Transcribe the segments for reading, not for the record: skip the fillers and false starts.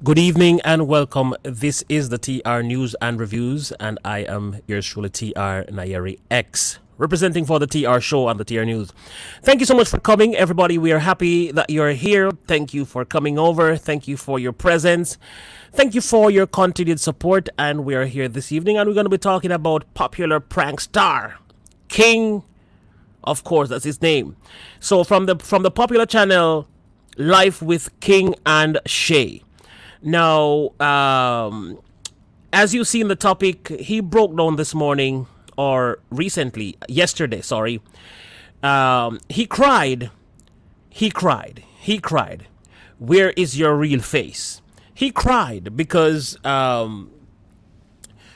Good evening and welcome. This is the TR News and Reviews, and I am yours truly, TR Nayeri X, representing for the TR Show and the TR News. Thank you so much for coming, everybody. We are happy that you're here. Thank you for coming over. Thank you for your presence. Thank you for your continued support. And we are here this evening, and we're going to be talking about popular prank star King. Of course, that's his name. So from the popular channel Life with King and Shay. Now, as you see in the topic, he broke down this morning, or recently, yesterday, sorry. He cried. He cried. He cried. Where is your real face? He cried because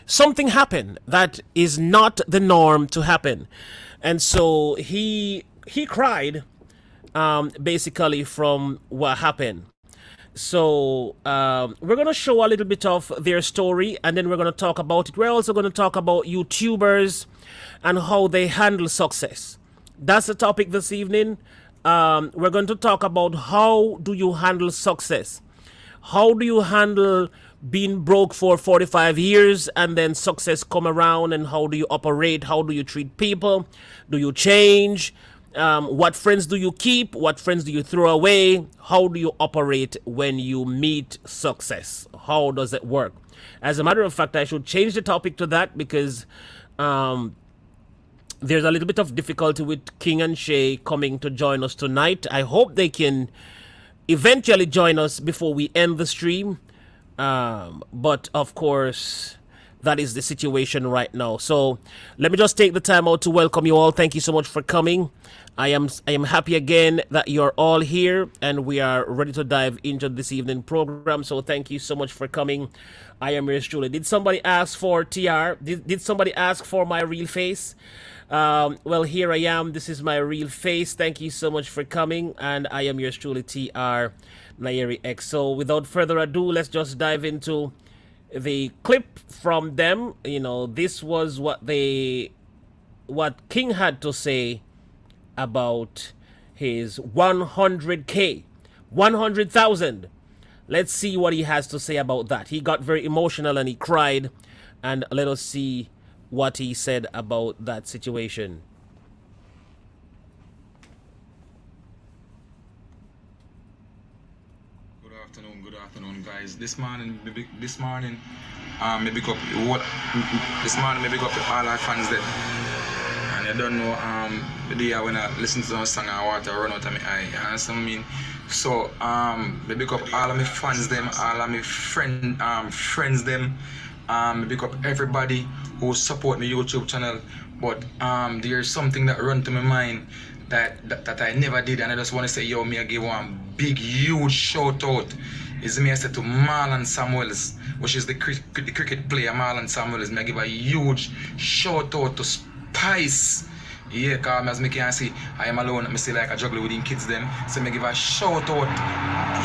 something happened that is not the norm to happen. And so he cried basically from what happened. So we're going to show a little bit of their story, and then we're going to talk about it. We're also going to talk about YouTubers and how they handle success. That's the topic this evening. We're going to talk about how do you handle success? How do you handle being broke for 45 years and then success come around, and how do you operate? How do you treat people? Do you change? What friends do you keep? What friends do you throw away? How do you operate when you meet success? How does it work? As a matter of fact, I should change the topic to that because there's a little bit of difficulty with King and Shay coming to join us tonight. I hope they can eventually join us before we end the stream. But of course, that is the situation right now. So let me just take the time out to welcome you all. Thank you so much for coming. I am happy again that you're all here, and we are ready to dive into this evening program. So thank you so much for coming. I am yours truly. Did somebody ask for TR? Did somebody ask for my real face? Well, here I am. This is my real face. Thank you so much for coming, and I am yours truly, TR Nayeri X. So without further ado, let's just dive into the clip from them. You know, this was what King had to say about his 100K, 100,000. Let's see what he has to say about that. He got very emotional and he cried, and let us see what he said about that situation. Good afternoon, guys. This morning, maybe up what? This morning, maybe up all our fans that, and I don't know the day when I listen to the song, I want to run out of my eye. You understand what I mean? So maybe up all of my fans them, all of my friends them, maybe up everybody who support my YouTube channel. But there's something that run to my mind that I never did, and I just want to say, yo, me I give one big huge shout out. Is me I said to Marlon Samuels, which is the cricket player Marlon Samuels. Me I give a huge shout out to Spice. Yeah, cause as me can see, I am alone. Me say like a juggler with the kids them. So me give a shout out,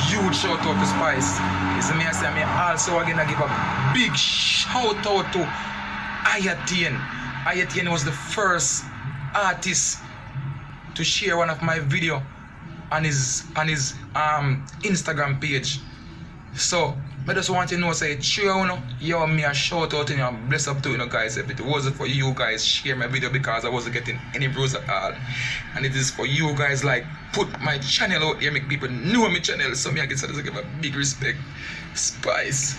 huge shout out to Spice. Is me I say me also again I give a big shout out to Hittin. Hittin was the first artist to share one of my video on his Instagram page. So I just want to know, say, sure, you know, yo, me a shout out and you bless up to you know, guys. If it wasn't for you guys share my video, because I wasn't getting any views at all, and it is for you guys like put my channel out here, make people know my channel. So me I get to give a big respect. Spice,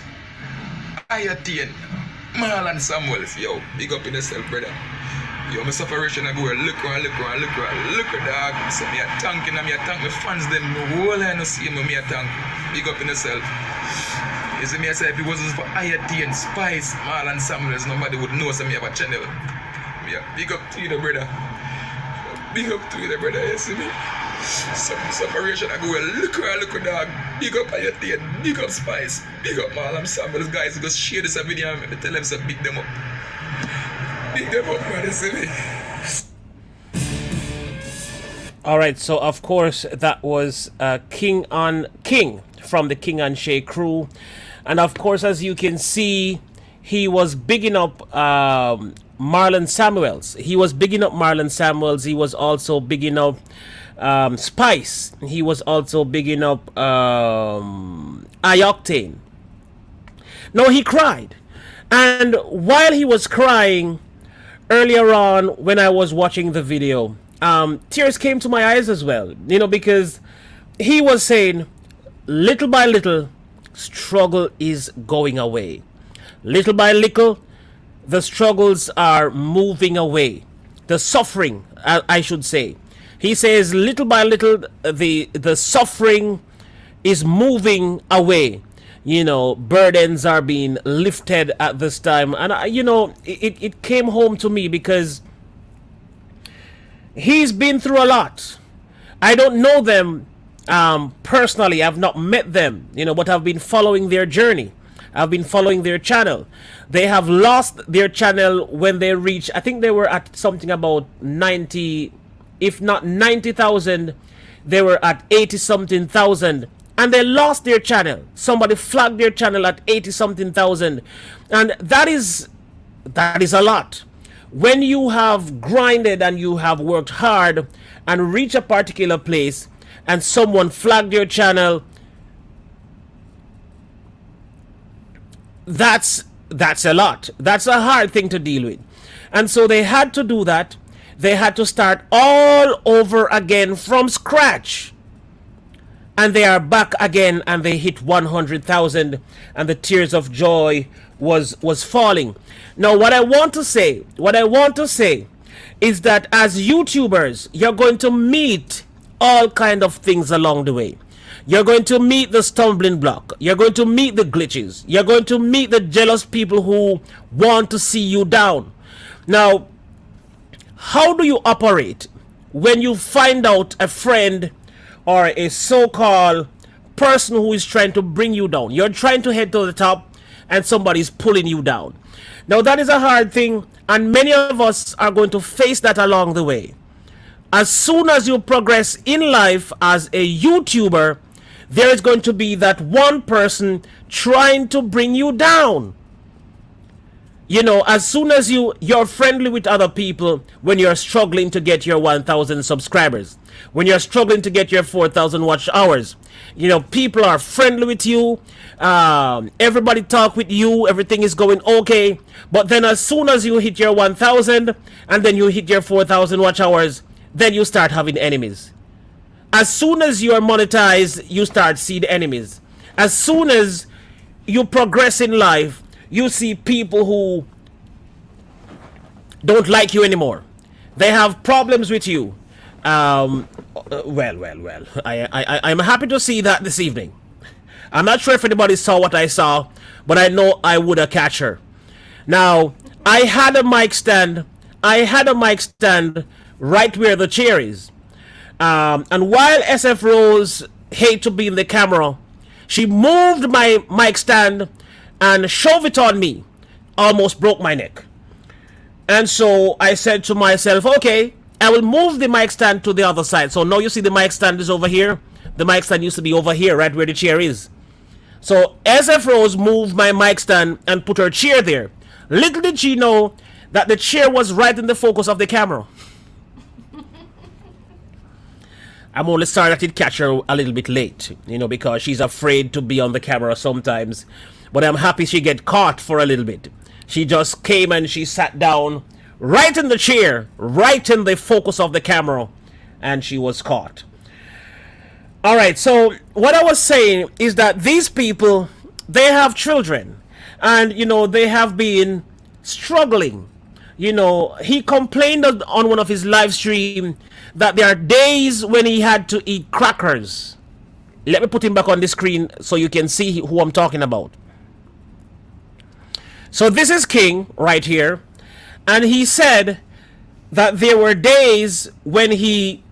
Hittin, Marlon Samuels, yo, big up in yourself, brother. Yo, my separation I go look around, dog. So me a thank you, and me a thank my fans them. No whole I no see me a thank. Big up in yourself. You see me I say if it wasn't for Hittin, Spice, Marlon Samuels, nobody would know so me have a channel. Yeah, big up to you, the brother. Big up to you, the brother. You see me? Some separation I go look around, dog. Big up Hittin, big up Spice, big up Marlon Samuels, guys. Just share this video and tell them to big them up. All right, so of course that was King from the King and Shay crew, and of course, as you can see, he was bigging up Marlon Samuels. He was bigging up Marlon Samuels. He was also bigging up Spice. He was also bigging up Octane. No, he cried. And while he was crying earlier on when I was watching the video, tears came to my eyes as well, because he was saying, little by little, struggle is going away. Little by little, the struggles are moving away. The suffering, I should say. He says, little by little, the suffering is moving away. Burdens are being lifted at this time. And, it came home to me because he's been through a lot. I don't know them personally. I've not met them, but I've been following their journey. I've been following their channel. They have lost their channel when they reached, I think they were at something about 90, if not 90,000, they were at 80 something thousand. And they lost their channel. Somebody flagged their channel at 80 something thousand. And that is a lot. When you have grinded and you have worked hard and reach a particular place and someone flagged your channel, that's a lot. That's a hard thing to deal with. And so they had to do that. They had to start all over again from scratch. And they are back again and they hit 100,000 and the tears of joy was falling. Now what I want to say is that as YouTubers, you're going to meet all kind of things along the way. You're going to meet the stumbling block. You're going to meet the glitches. You're going to meet the jealous people who want to see you down. Now, how do you operate when you find out a friend or a so-called person who is trying to bring you down? You're trying to head to the top and somebody's pulling you down. Now that is a hard thing, and many of us are going to face that along the way. As soon as you progress in life as a YouTuber, there is going to be that one person trying to bring you down. As soon as you're friendly with other people when you're struggling to get your 1,000 subscribers, when you're struggling to get your 4,000 watch hours, people are friendly with you. Everybody talk with you. Everything is going okay. But then as soon as you hit your 1,000 and then you hit your 4,000 watch hours, then you start having enemies. As soon as you are monetized, you start seeing enemies. As soon as you progress in life, you see people who don't like you anymore. They have problems with you. Well. I'm happy to see that this evening. I'm not sure if anybody saw what I saw, but I know I would have catch her. Now, I had a mic stand right where the chair is. And while SF Rose hate to be in the camera, she moved my mic stand and shoved it on me. Almost broke my neck. And so I said to myself, okay, I will move the mic stand to the other side. So now you see the mic stand is over here. The mic stand used to be over here, right where the chair is. So SF Rose moved my mic stand and put her chair there. Little did she know that the chair was right in the focus of the camera. I'm only sorry that it catch her a little bit late, because she's afraid to be on the camera sometimes. But I'm happy she get caught for a little bit. She just came and she sat down right in the chair, right in the focus of the camera, and she was caught. All right, so what I was saying is that these people, they have children, and they have been struggling. He complained on one of his live stream that there are days when he had to eat crackers. Let me put him back on the screen so you can see who I'm talking about. So this is King right here, and he said that there were days when he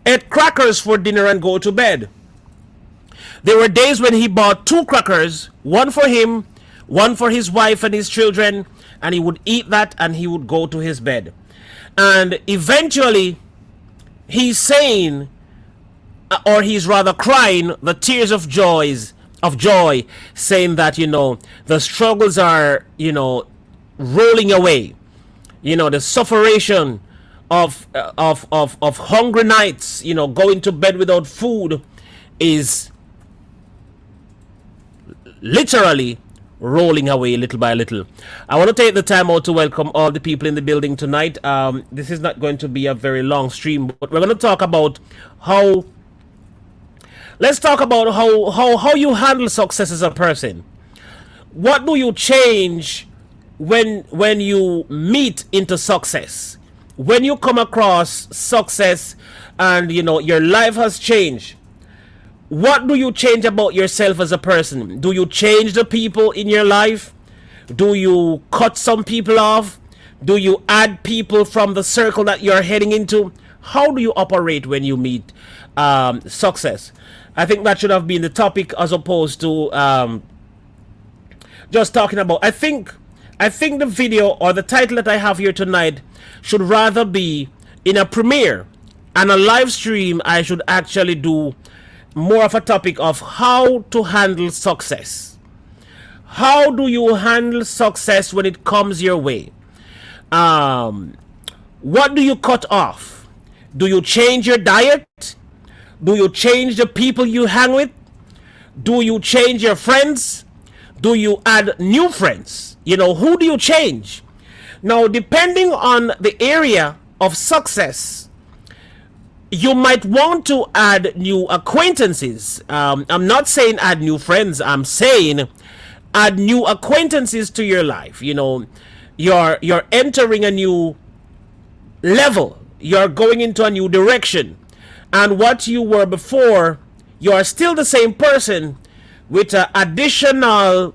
ate crackers for dinner and go to bed. There were days when he bought 2 crackers, one for him, one for his wife and his children, and he would eat that and he would go to his bed. And eventually he's saying, or he's rather crying the tears of joy, saying that the struggles are rolling away. The sufferation of hungry nights, going to bed without food is literally rolling away little by little. I want to take the time out to welcome all the people in the building tonight. This is not going to be a very long stream, but we're going to talk about how. Let's talk about how you handle success as a person. What do you change when you meet into success? When you come across success and your life has changed, what do you change about yourself as a person? Do you change the people in your life? Do you cut some people off? Do you add people from the circle that you're heading into? How do you operate when you meet success? I think that should have been the topic as opposed to just talking about. I think the video or the title that I have here tonight should rather be in a premiere and a live stream. I should actually do more of a topic of how to handle success. How do you handle success when it comes your way? What do you cut off? Do you change your diet? Do you change the people you hang with? Do you change your friends? Do you add new friends? Who do you change? Now, depending on the area of success, you might want to add new acquaintances. I'm not saying add new friends. I'm saying add new acquaintances to your life. You're entering a new level. You're going into a new direction. And what you were before, you are still the same person with an additional,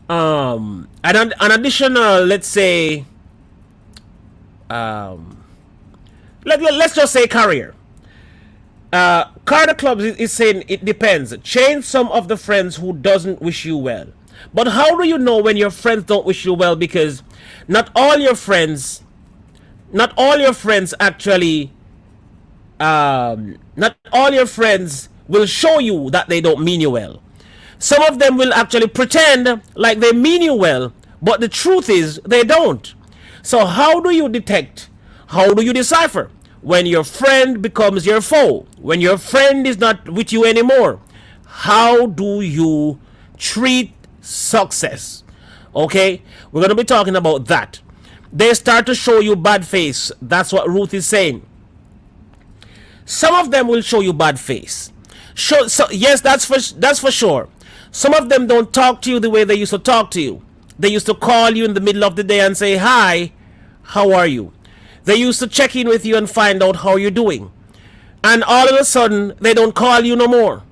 an additional, let's say, let's just say career. Carter Clubs is saying it depends. Change some of the friends who doesn't wish you well. But how do you know when your friends don't wish you well? Because not all your friends actually, not all your friends will show you that they don't mean you well. Some of them will actually pretend like they mean you well, but the truth is they don't. So how do you detect? How do you decipher when your friend becomes your foe? When your friend is not with you anymore? How do you treat success? Okay, we're going to be talking about that. They start to show you bad face. That's what Ruth is saying. Some of them will show you bad face. So yes, that's for sure. Some of them don't talk to you the way they used to talk to you. They used to call you in the middle of the day and say, "Hi, how are you?" They used to check in with you and find out how you're doing. And all of a sudden, they don't call you no more.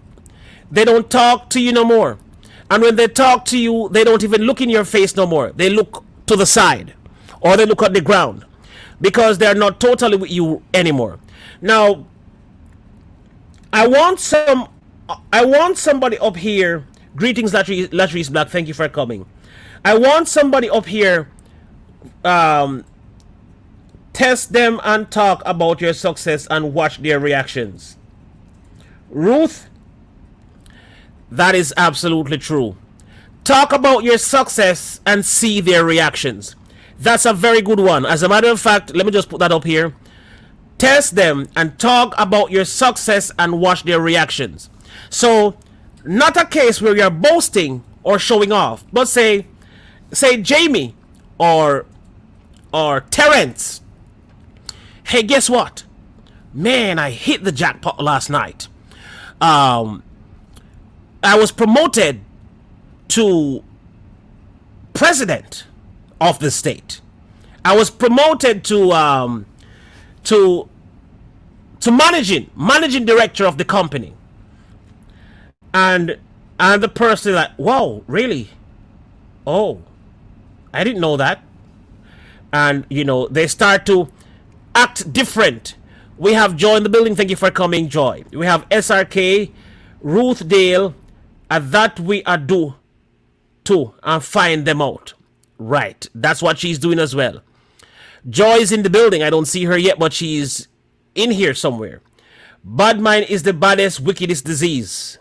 They don't talk to you no more. And when they talk to you, they don't even look in your face no more. They look to the side or they look at the ground because they're not totally with you anymore. Now, I want somebody up here. Greetings, Latrice Black. Thank you for coming. I want somebody up here. Test them and talk about your success and watch their reactions. Ruth, that is absolutely true. Talk about your success and see their reactions. That's a very good one. As a matter of fact, let me just put that up here. Test them and talk about your success and watch their reactions. So, not a case where you're boasting or showing off, but say Jamie or Terrence. Hey, guess what? Man, I hit the jackpot last night. I was promoted to president of the state. I was promoted to managing director of the company. And the person like, "Whoa, really? Oh, I didn't know that." And they start to act different. We have Joy in the building. Thank you for coming, Joy. We have SRK, Ruth Dale, and that we are do too, and find them out. Right, that's what she's doing as well. Joy is in the building. I don't see her yet, but she's in here somewhere. Bad mind is the baddest, wickedest disease.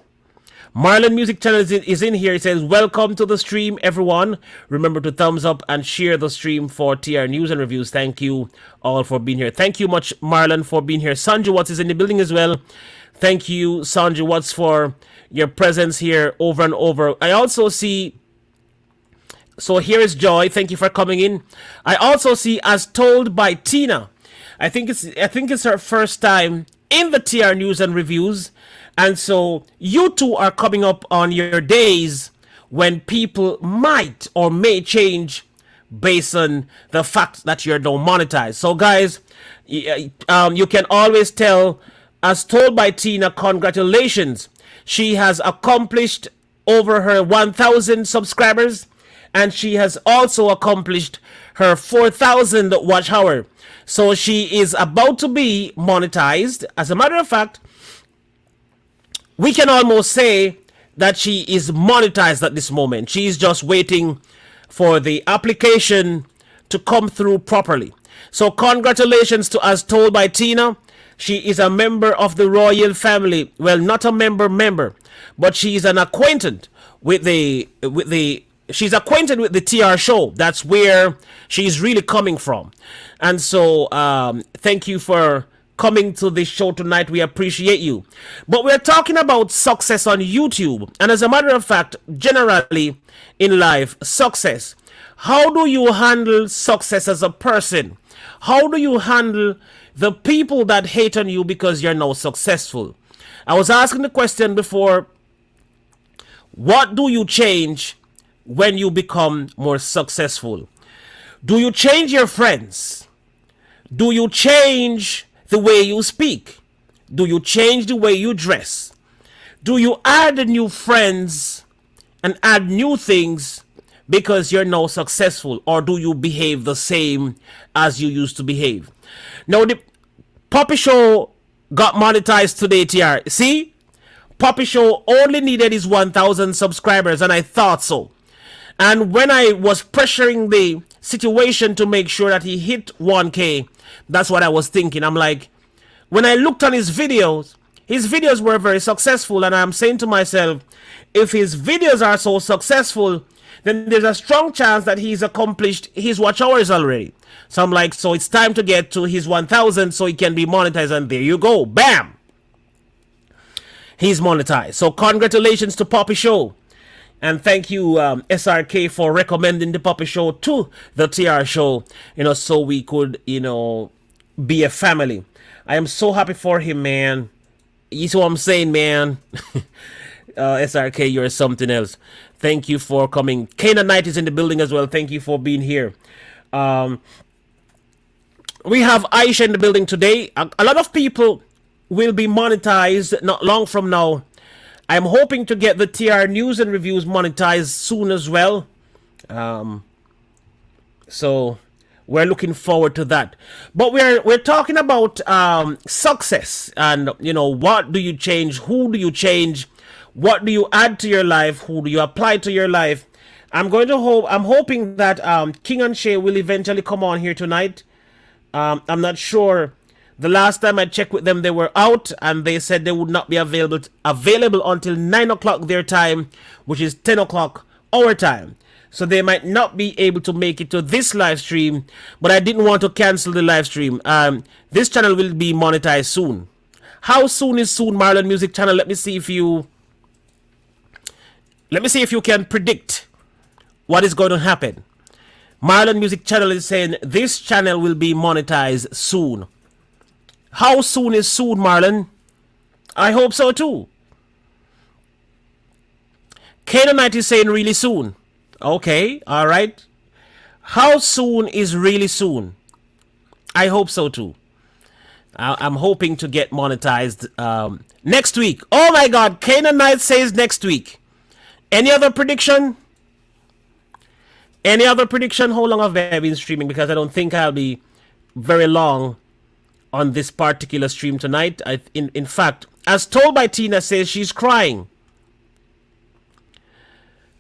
Marlon Music Channel is in here. It says, "Welcome to the stream, everyone. Remember to thumbs up and share the stream for TR News and Reviews." Thank you all for being here. Thank you much, Marlon, for being here. Sanju Watts is in the building as well. Thank you, Sanju Watts, for your presence here over and over. I also see So here is Joy. Thank you for coming in. I also see As Told by Tina. I think it's her first time in the TR News and Reviews. And so you two are coming up on your days when people might or may change based on the fact that you're now monetized. So guys, you can always tell As Told by Tina, congratulations. She has accomplished over her 1,000 subscribers, and she has also accomplished her 4,000 watch hour. So she is about to be monetized. As a matter of fact, we can almost say that she is monetized at this moment. She is just waiting for the application to come through properly. So congratulations to As Told by Tina. She is a member of the royal family. Well, not a member, but she is an acquaintant with the she's acquainted with the TR show. That's where she's really coming from. And so thank you for coming to this show tonight. We appreciate you. But we're talking about success on YouTube. And as a matter of fact, generally in life, success. How do you handle success as a person? How do you handle the people that hate on you because you're now successful? I was asking the question before, what do you change when you become more successful? Do you change your friends? Do you change the way you speak? Do you change the way you dress? Do you add new friends and add new things because you're now successful? Or do you behave the same as you used to behave? Now, the Puppy Show got monetized today, TR. See? Puppy Show only needed his 1,000 subscribers, and I thought so. And when I was pressuring the situation to make sure that he hit 1K, that's what I was thinking. I'm like, when I looked on his videos were very successful, and I'm saying to myself, if his videos are so successful, then there's a strong chance that he's accomplished his watch hours already. So I'm like, so it's time to get to his 1,000 so he can be monetized, and there you go. Bam! He's monetized. So congratulations to Puppy Show. And thank you, SRK, for recommending the Puppy Show to the TR Show, so we could, be a family. I am so happy for him, man. You see what I'm saying, man? SRK, you're something else. Thank you for coming. Canaan Knight is in the building as well. Thank you for being here. We have Aisha in the building today. A lot of people will be monetized not long from now. I'm hoping to get the TR News and Reviews monetized soon as well. So we're looking forward to that. But we're talking about success, and what do you change? Who do you change? What do you add to your life? Who do you apply to your life? I'm hoping that King and Shay will eventually come on here tonight. I'm not sure. The last time I checked with them, they were out, and they said they would not be available until 9 o'clock their time, which is 10 o'clock our time. So they might not be able to make it to this live stream, but I didn't want to cancel the live stream. This channel will be monetized soon. How soon is soon, Marlon Music Channel? Let me see if you can predict what is going to happen. Marlon Music Channel is saying this channel will be monetized soon. How soon is soon, Marlon? I hope so too. Canaanite is saying really soon. Okay, all right. How soon is really soon? I hope so too. I'm hoping to get monetized next week. Oh my God, Canaanite says next week. Any other prediction? Any other prediction? How long have I been streaming? Because I don't think I'll be very long on this particular stream tonight. In fact, As Told by Tina says she's crying.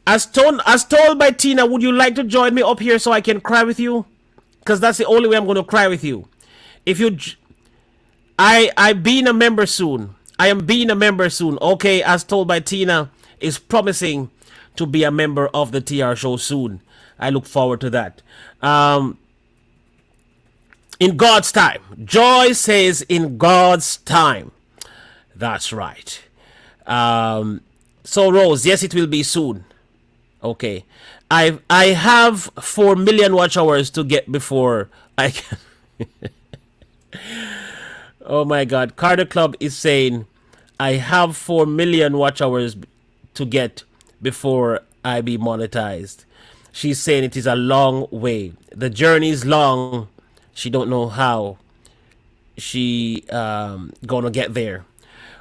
As told by Tina, would you like to join me up here so I can cry with you? Because that's the only way I'm going to cry with you. If you, I being a member soon. I am being a member soon. Okay, As Told by Tina is promising to be a member of the TR show soon. I look forward to that. In God's time. Joy says in God's time. That's right. So Rose, yes, it will be soon. Okay. I have 4 million watch hours to get before I can. Oh my God. Carter Club is saying I have 4 million watch hours to get before I be monetized. She's saying it is a long way. The journey is long. She don't know how she gonna get there.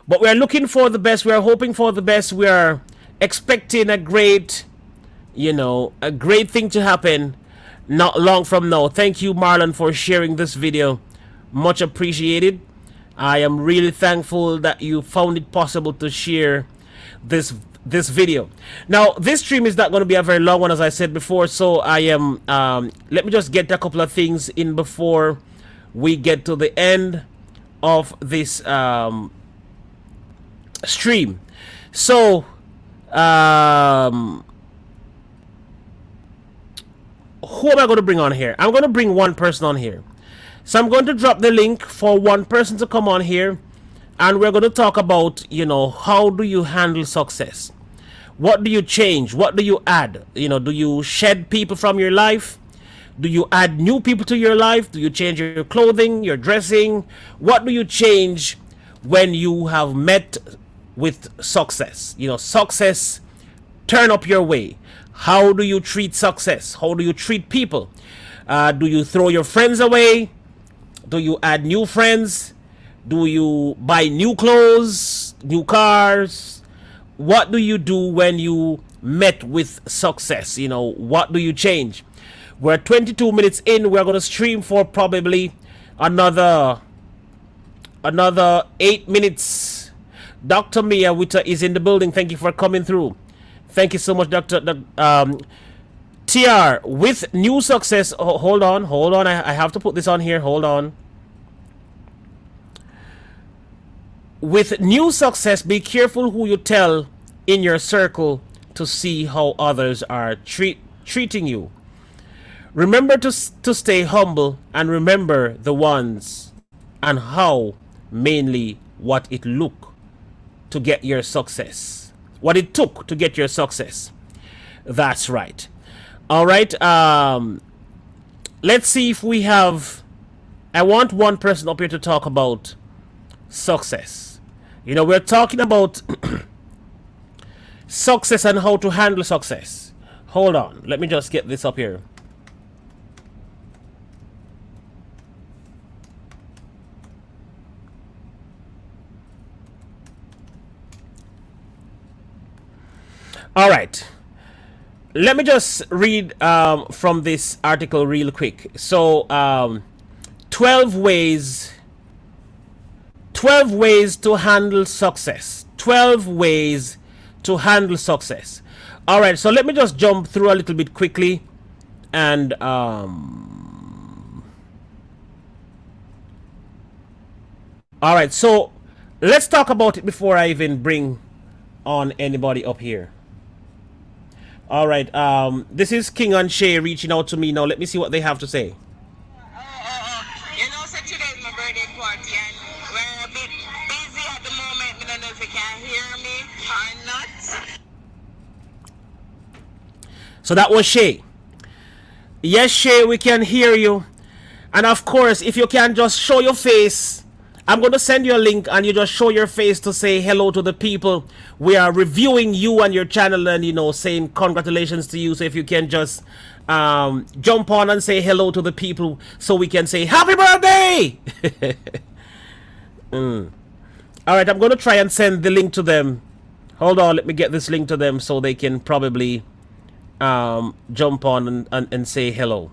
But we are looking for the best. We are hoping for the best. We are expecting a great, a great thing to happen not long from now. Thank you, Marlon, for sharing this video. Much appreciated. I am really thankful that you found it possible to share this video. Now, this stream is not going to be a very long one, as I said before. So I am. Let me just get a couple of things in before we get to the end of this stream. So who am I going to bring on here? I'm going to bring one person on here. So I'm going to drop the link for one person to come on here, and we're going to talk about, how do you handle success? What do you change? What do you add? Do you shed people from your life? Do you add new people to your life? Do you change your clothing, your dressing? What do you change when you have met with success? Success turn up your way. How do you treat success? How do you treat people? Do you throw your friends away? Do you add new friends? Do you buy new clothes, new cars? What do you do when you met with success? What do you change? We're 22 minutes in. We're going to stream for probably another 8 minutes. Dr. Mia Witter is in the building. Thank you for coming through. Thank you so much, Dr. TR. With new success, hold on. I have to put this on here. Hold on. With new success, be careful who you tell in your circle to see how others are treating you. Remember to stay humble, and remember the ones and how, mainly what it look to get your success. What it took to get your success. That's right. All right. Let's see if we have. I want one person up here to talk about success. We're talking about success and how to handle success. Hold on. Let me just get this up here. All right. Let me just read from this article real quick. So, 12 ways to handle success. 12 ways to handle success. All right. So let me just jump through a little bit quickly, and all right. So let's talk about it before I even bring on anybody up here. All right, this is King and Shay reaching out to me now. Let me see what they have to say. So today's my birthday party, and we're a bit busy at the moment. I don't know if you can hear me or not. So that was Shay. Yes, Shay, we can hear you. And of course, if you can just show your face, I'm going to send you a link, and you just show your face to say hello to the people. We are reviewing you and your channel, and saying congratulations to you. So if you can just jump on and say hello to the people, so we can say happy birthday. All right, I'm going to try and send the link to them. Hold on, let me get this link to them so they can probably jump on and say hello.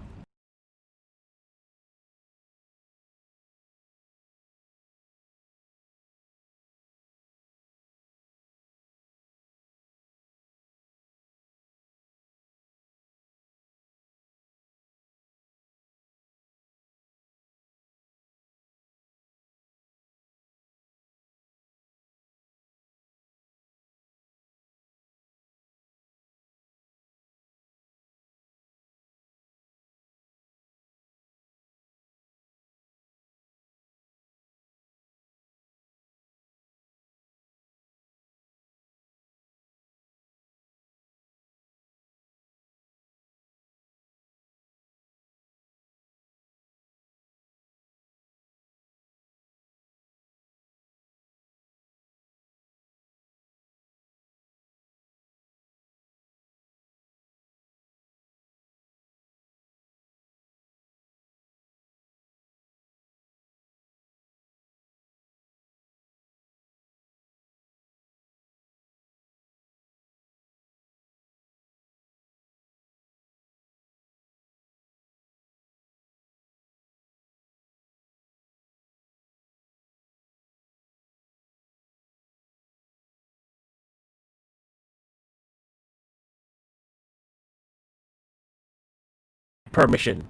permission.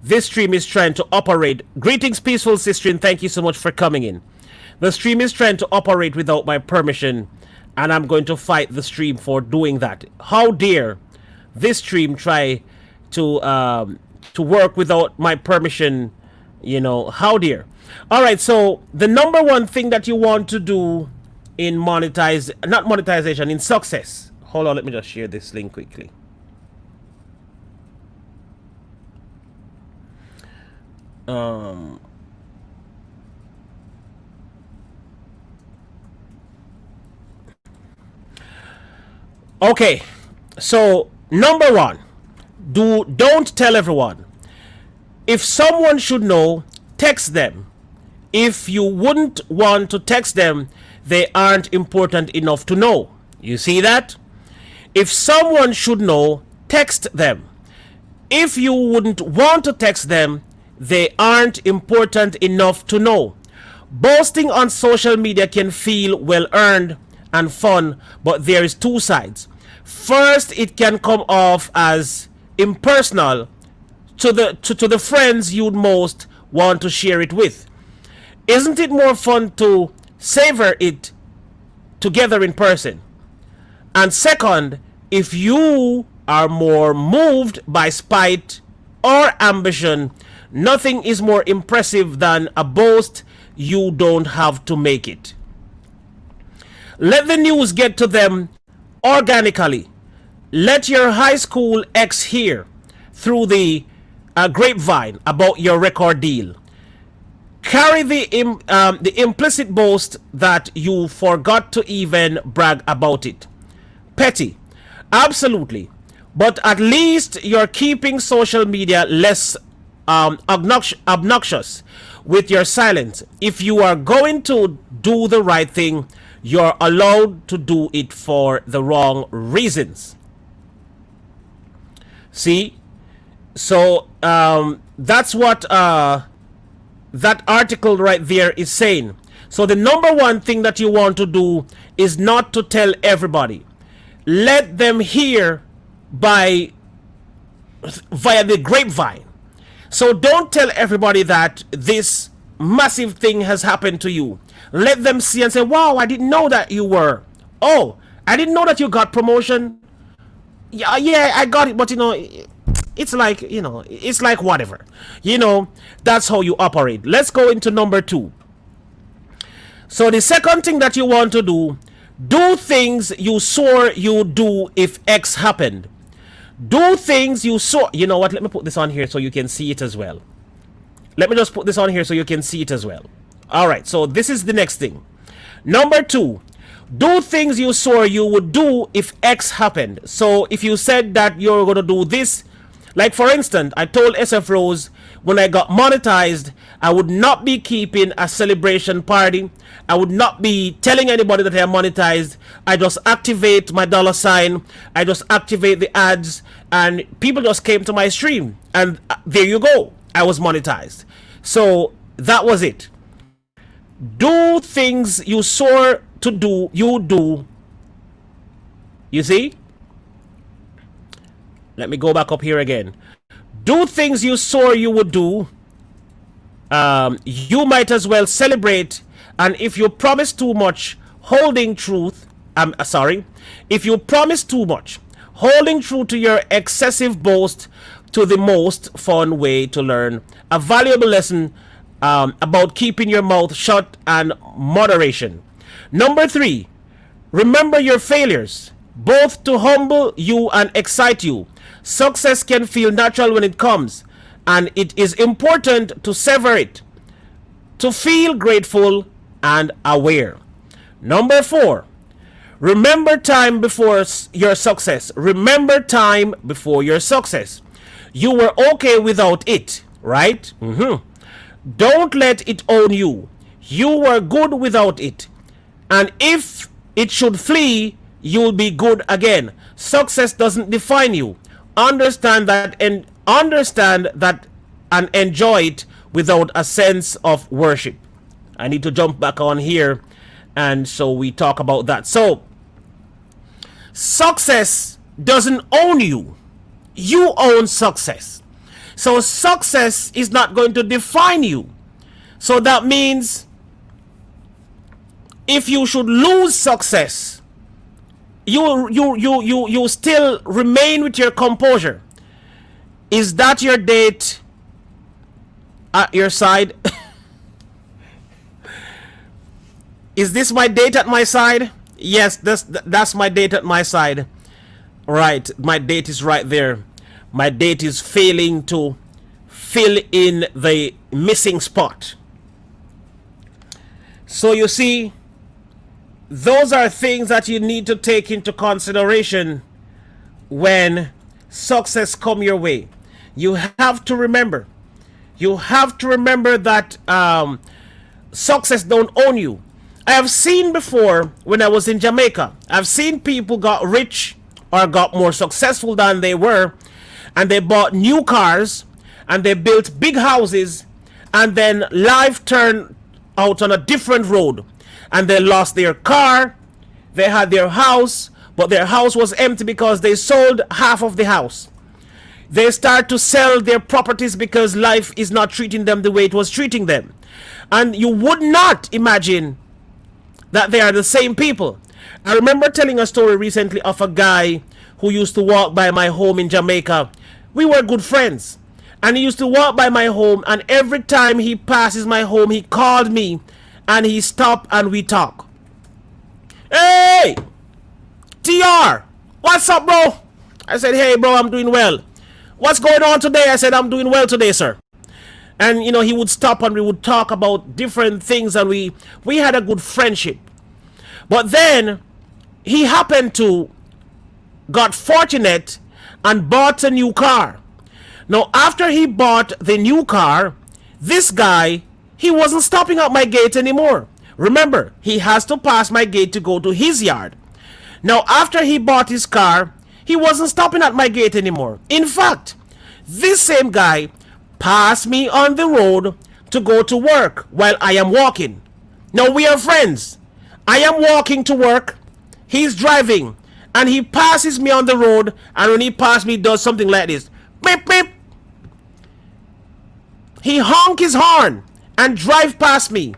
This stream is trying to operate. Greetings, peaceful sister, and thank you so much for coming in. The stream is trying to operate without my permission, and I'm going to fight the stream for doing that. How dare this stream try to work without my permission? You know, how dare. All right, so the number one thing that you want to do in not monetization, in success. Hold on, let me just share this link quickly. Okay, so number one, don't tell everyone. If someone should know, text them. If you wouldn't want to text them, they aren't important enough to know. You see that? If someone should know, text them. If you wouldn't want to text them, they aren't important enough to know. Boasting on social media can feel well earned and fun, but there is two sides. First, it can come off as impersonal to the friends you'd most want to share it with. Isn't it more fun to savor it together in person? And second, if you are more moved by spite or ambition, nothing is more impressive than a boast you don't have to make it. Let the news get to them organically. Let your high school ex hear through the grapevine about your record deal. Carry the implicit boast that you forgot to even brag about it. Petty, absolutely, but at least you're keeping social media less obnoxious with your silence. If you are going to do the right thing, you're allowed to do it for the wrong reasons. See? So that's what that article right there is saying. So the number one thing that you want to do is not to tell everybody. Let them hear via the grapevine. So don't tell everybody that this massive thing has happened to you. Let them see and say, wow, I didn't know that you were. Oh, I didn't know that you got promotion. Yeah, I got it, but you know, it's like, you know, it's like whatever. You know, that's how you operate. Let's go into number two. So the second thing that you want to do things you swore you'd do if X happened. Do things you swore. You know what? Let me put this on here so you can see it as well. Let me just put this on here so you can see it as well. All right, so this is the next thing. Number two, do things you swore you would do if X happened. So if you said that you're going to do this, like for instance, I told SF Rose when I got monetized, I would not be keeping a celebration party. I would not be telling anybody that I am monetized. I just activate my $sign. I just activate the ads, and people just came to my stream, and there you go. I was monetized. So that was it. Do things you swore to do, you do. You see? Let me go back up here again. Do things you swore you would do. You might as well celebrate. And if you promise too much, holding truth, if you promise too much, holding true to your excessive boast to the most fun way to learn a valuable lesson about keeping your mouth shut and moderation. Number three, remember your failures, both to humble you and excite you. Success can feel natural when it comes, and it is important to savor it, to feel grateful and aware. Number four, remember time before your success. Remember time before your success. You were okay without it, right? Don't let it own you. You were good without it. And if it should flee, you'll be good again. Success doesn't define you. Understand that and enjoy it without a sense of worship. I need to jump back on here, and so we talk about that. So success doesn't own you. You own success. So success is not going to define you. So that means if you should lose success, you still remain with your composure. Is that your date at your side? Is this my date at my side? Yes, that's my date at my side. Right, my date is right there. My date is failing to fill in the missing spot. So you see, those are things that you need to take into consideration when success come your way. You have to remember. You have to remember that success don't own you. I have seen before when I was in Jamaica, I've seen people got rich or got more successful than they were, and they bought new cars and they built big houses, and then life turned out on a different road, and they lost their car, they had their house, but their house was empty because they sold half of the house. They start to sell their properties because life is not treating them the way it was treating them. And you would not imagine that they are the same people. I remember telling a story recently of a guy who used to walk by my home in Jamaica. We were good friends. And he used to walk by my home, and every time he passes my home, he called me and he stopped and we talk. Hey! TR! What's up, bro? I said, hey, bro, I'm doing well. What's going on today? I said, I'm doing well today, sir. And, you know, he would stop and we would talk about different things, and we had a good friendship. But then he happened to got fortunate and bought a new car. Now, after he bought the new car, this guy, he wasn't stopping at my gate anymore. Remember, he has to pass my gate to go to his yard. Now, after he bought his car, he wasn't stopping at my gate anymore. In fact, this same guy passed me on the road to go to work while I am walking. Now, we are friends. I am walking to work. He's driving. And he passes me on the road. And when he passes me, he does something like this. Beep, beep. He honk his horn and drive past me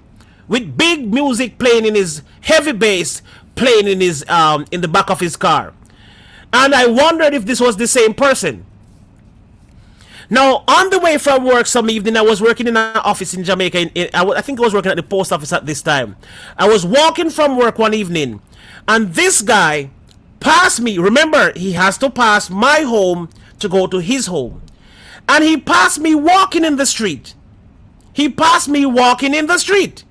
with big music playing in his heavy bass, playing in his in the back of his car. And I wondered if this was the same person. Now, on the way from work some evening, I was working in an office in Jamaica. I think I was working at the post office at this time. I was walking from work one evening, and this guy passed me. Remember, he has to pass my home to go to his home. And he passed me walking in the street. He passed me walking in the street.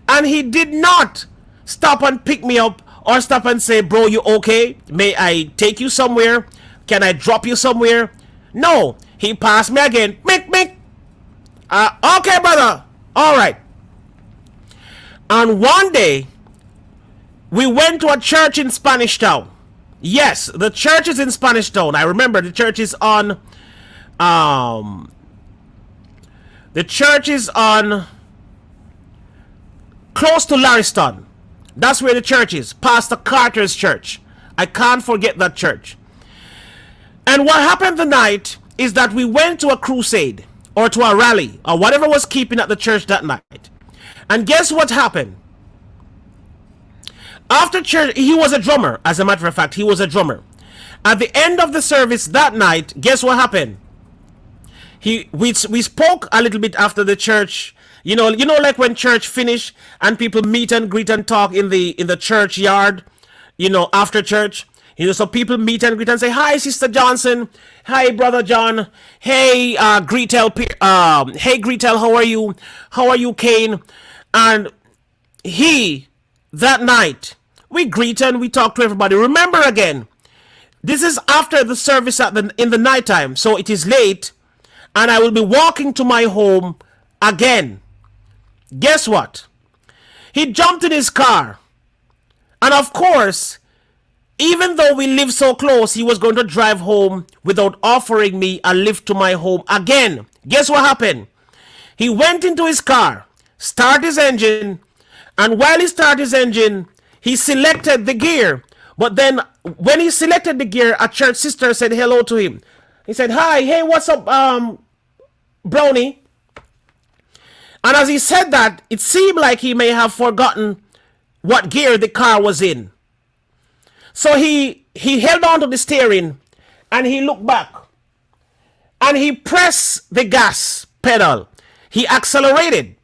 And he did not stop and pick me up or stop and say, bro, you okay? May I take you somewhere? Can I drop you somewhere? No. He passed me again. Mick, mick. Okay, brother. All right. And one day, we went to a church in Spanish Town. Yes, the church is in Spanish Town. I remember the church is on... the church is on... close to Lariston. That's where the church is. Pastor Carter's church. I can't forget that church. And what happened the night is that we went to a crusade or to a rally or whatever was keeping at the church that night. And guess what happened? After church, he was a drummer. As a matter of fact, he was a drummer. At the end of the service that night, guess what happened? We spoke a little bit after the church. You know, like when church finish and people meet and greet and talk in the church yard, you know, after church. You know, so people meet and greet and say, hi, Sister Johnson. Hi, Brother John. Hey, Greetel. Hey, Greetel, how are you? How are you, Kane? And that night, we greet and we talk to everybody. Remember again, this is after the service in the nighttime, so it is late, and I will be walking to my home again. Guess what? He jumped in his car, and of course, even though we live so close, he was going to drive home without offering me a lift to my home again. Guess what happened? He went into his car, started his engine, and while he started his engine, he selected the gear. But then when he selected the gear, a church sister said hello to him. He said, hi, hey, what's up, Brownie. And as he said that, it seemed like he may have forgotten what gear the car was in. So he held on to the steering and he looked back and he pressed the gas pedal. He accelerated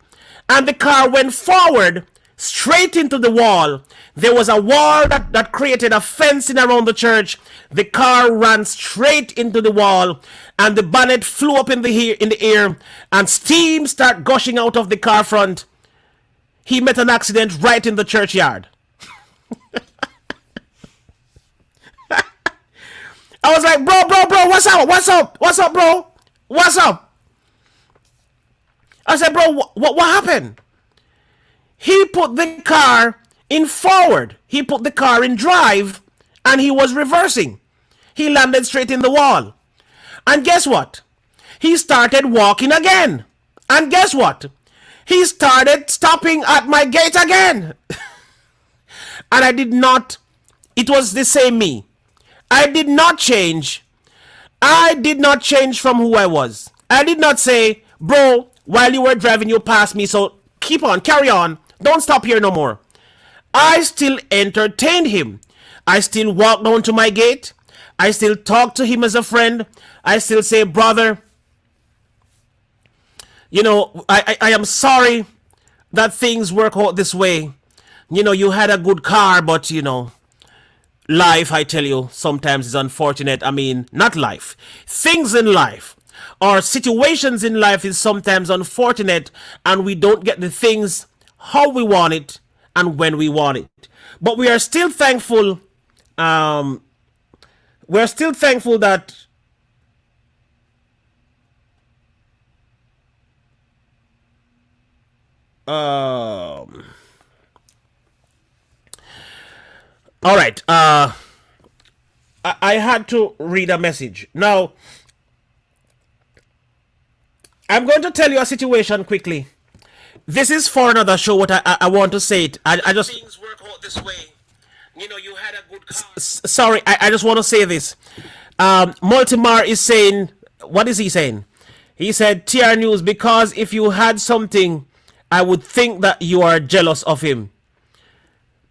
and the car went forward straight into the wall. There was a wall that created a fencing around the church. The car ran straight into the wall and the bonnet flew up in the air and steam started gushing out of the car front. He met an accident right in the churchyard. I was like, bro, what's up, bro? What's up? I said, bro, what happened? He put the car in forward. He put the car in drive and he was reversing. He landed straight in the wall. And guess what? He started walking again. And guess what? He started stopping at my gate again. And I did not, it was the same me. I did not change. I did not change from who I was. I did not say, bro, while you were driving, you passed me, so keep on, carry on. Don't stop here no more. I still entertained him. I still walked down to my gate. I still talk to him as a friend. I still say, brother, you know, I am sorry that things work out this way. You know, you had a good car, but, you know, life, I tell you, sometimes is unfortunate. I mean, not life. Things in life or situations in life is sometimes unfortunate and we don't get the things how we want it and when we want it. But we are still thankful. We're still thankful that all right. I had to read a message. Now, I'm going to tell you a situation quickly. This is for another show. What I want to say it. I just things work out this way. You know, you had a good car. Sorry, I just want to say this. Multimar is saying, what is he saying? He said, TR News, because if you had something, I would think that you are jealous of him.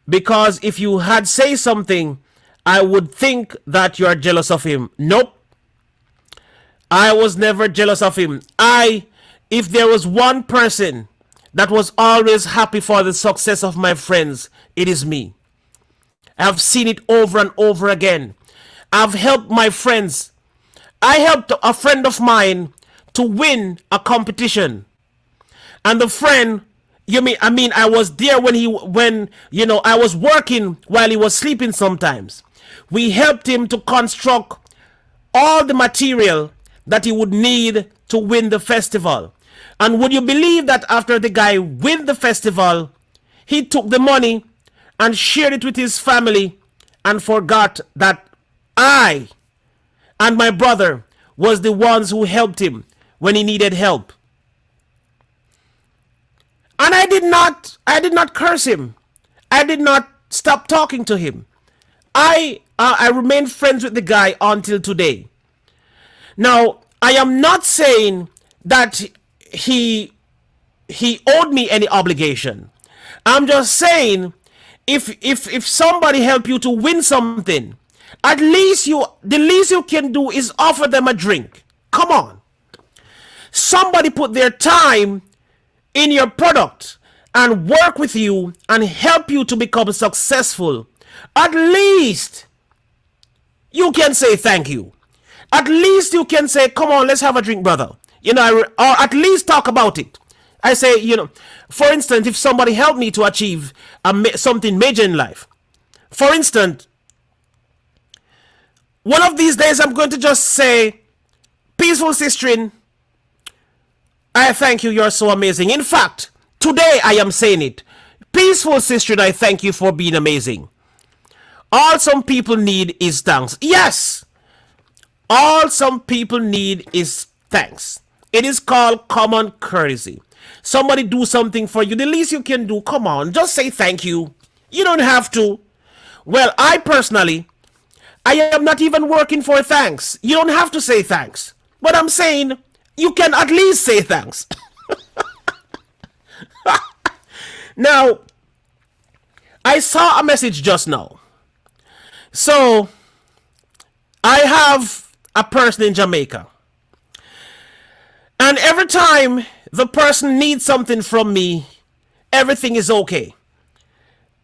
Because if you had say something, I would think that you are jealous of him. Nope. I was never jealous of him. If there was one person that was always happy for the success of my friends, it is me. I've seen it over and over again. I've helped my friends. I helped a friend of mine to win a competition. And the friend, I was there when I was working while he was sleeping sometimes. We helped him to construct all the material that he would need to win the festival. And would you believe that after the guy win the festival, he took the money and shared it with his family and forgot that I and my brother was the ones who helped him when he needed help. And I did not curse him. I did not stop talking to him. I remained friends with the guy until today. Now, I am not saying that he owed me any obligation. I'm just saying if somebody help you to win something, at least the least you can do is offer them a drink. Come on. Somebody put their time in your product and work with you and help you to become successful. At least you can say thank you. At least you can say, come on, let's have a drink, brother. Or at least talk about it. I say, for instance, if somebody helped me to achieve something major in life, for instance, one of these days I'm going to just say, peaceful sistering, I thank you, you're so amazing. In fact, today I am saying it. Peaceful sistering, I thank you for being amazing. All some people need is thanks. Yes! All some people need is thanks. It is called common courtesy. Somebody do something for you, the least you can do, come on, just say thank you. You don't have to. Well, I personally, I am not even working for thanks. You don't have to say thanks. But I'm saying, You can at least say thanks. Now, I saw a message just now. So, I have a person in Jamaica. And every time the person needs something from me, everything is okay.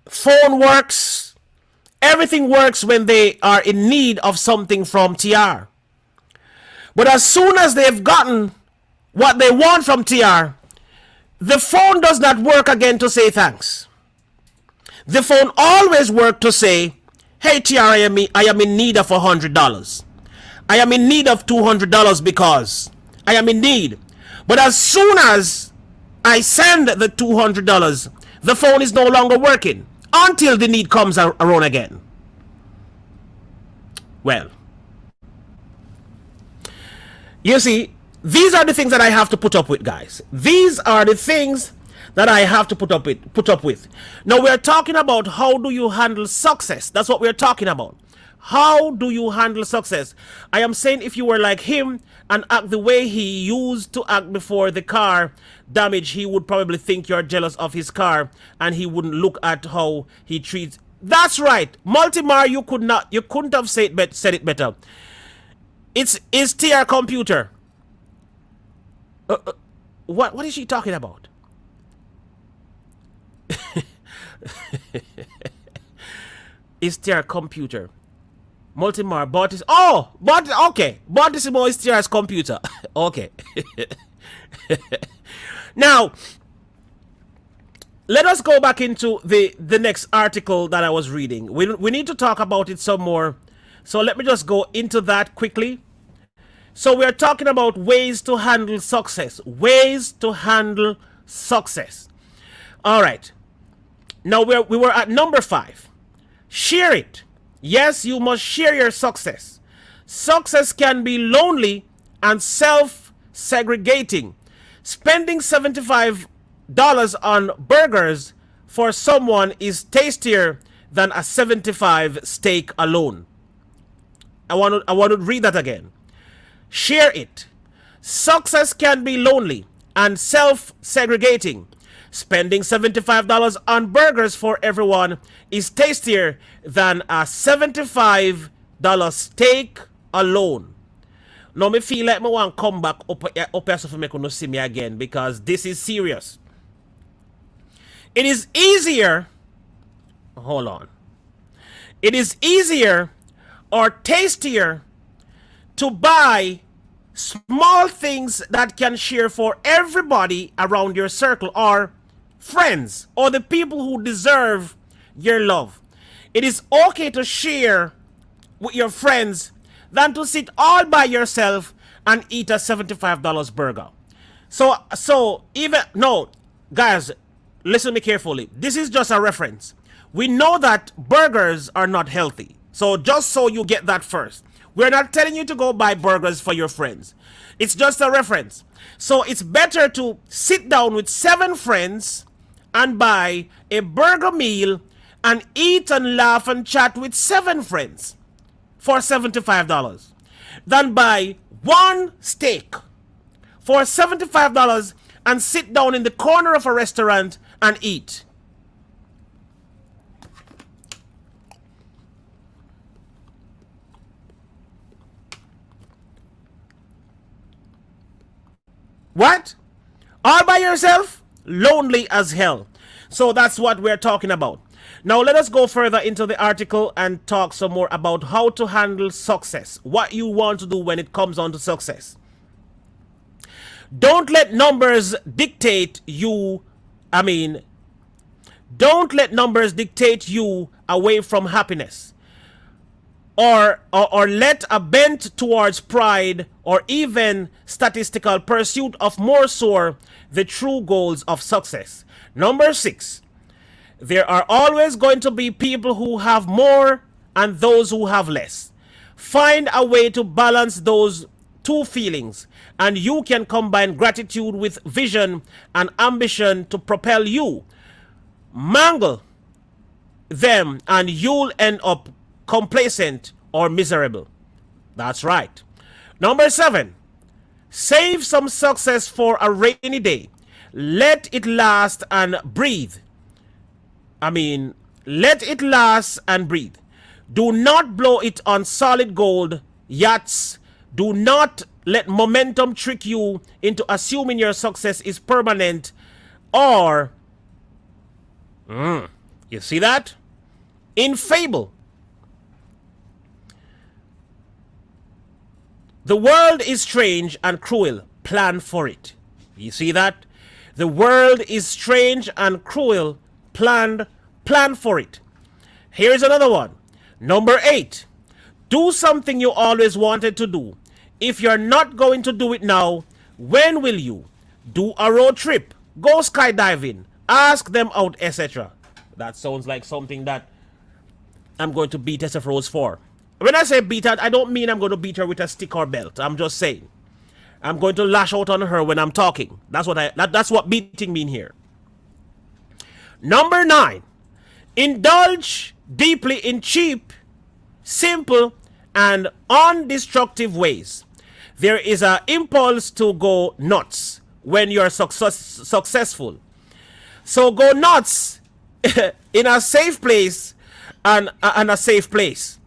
Phone works. Everything works when they are in need of something from TR. But as soon as they've gotten what they want from TR, the phone does not work again to say thanks. The phone always works to say, hey TR, I am in need of $100. I am in need of $200 because I am in need. But as soon as I send the $200, the phone is no longer working until the need comes around again. Well, you see, these are the things that I have to put up with, guys. These are the things that I have to put up with. Now we're talking about how do you handle success. That's what we're talking about. How do you handle success? I am saying if you were like him and act the way he used to act before the car damage, he would probably think you're jealous of his car and he wouldn't look at how he treats. That's right. Multimar, you couldn't have said it better. It's TR computer. What is she talking about? It's TR computer. Multimar bought this. Oh, okay. Bontissimo is TR's computer. Okay. Now, let us go back into the next article that I was reading. We need to talk about it some more. So let me just go into that quickly. So we're talking about ways to handle success. Ways to handle success. All right. Now we were at number 5. Share it. Yes, you must share your success. Success can be lonely and self-segregating. Spending $75 on burgers for someone is tastier than a 75 steak alone. I want to read that again. Share it. Success can be lonely and self-segregating. Spending $75 on burgers for everyone is tastier than a $75 steak alone. Now me feel like I want to come back up here so for me to see me again because this is serious. It is easier, hold on. It is easier or tastier to buy small things that can share for everybody around your circle or friends or the people who deserve your love. It is okay to share with your friends than to sit all by yourself and eat a $75 burger. So even, no, guys, listen to me carefully. This is just a reference. We know that burgers are not healthy. So just so you get that first. We're not telling you to go buy burgers for your friends. It's just a reference. So it's better to sit down with 7 friends and buy a burger meal and eat and laugh and chat with 7 friends for $75 than buy one steak for $75 and sit down in the corner of a restaurant and eat. What? All by yourself? Lonely as hell. So that's what we're talking about. Now let us go further into the article and talk some more about how to handle success. What you want to do when it comes on to success. Don't let numbers dictate you. Don't let numbers dictate you away from happiness. Or let a bent towards pride or even statistical pursuit of more soar the true goals of success. Number 6, there are always going to be people who have more and those who have less. Find a way to balance those two feelings, and you can combine gratitude with vision and ambition to propel you. Mangle them and you'll end up complacent or miserable. That's right. Number 7, Save some success for a rainy day. Let it last and breathe. Let it last and breathe. Do not blow it on solid gold yachts. Do not let momentum trick you into assuming your success is permanent or, you see that? In fable, the world is strange and cruel. Plan for it. You see that? The world is strange and cruel. Plan for it. Here's another one. Number 8. Do something you always wanted to do. If you're not going to do it now, when will you? Do a road trip. Go skydiving. Ask them out, etc. That sounds like something that I'm going to beat SF Rose for. When I say beat her, I don't mean I'm going to beat her with a stick or belt. I'm just saying I'm going to lash out on her when I'm talking. That's what beating mean here. Number 9. Indulge deeply in cheap, simple, and undestructive ways. There is an impulse to go nuts when you're successful. So go nuts in a safe place and a safe place.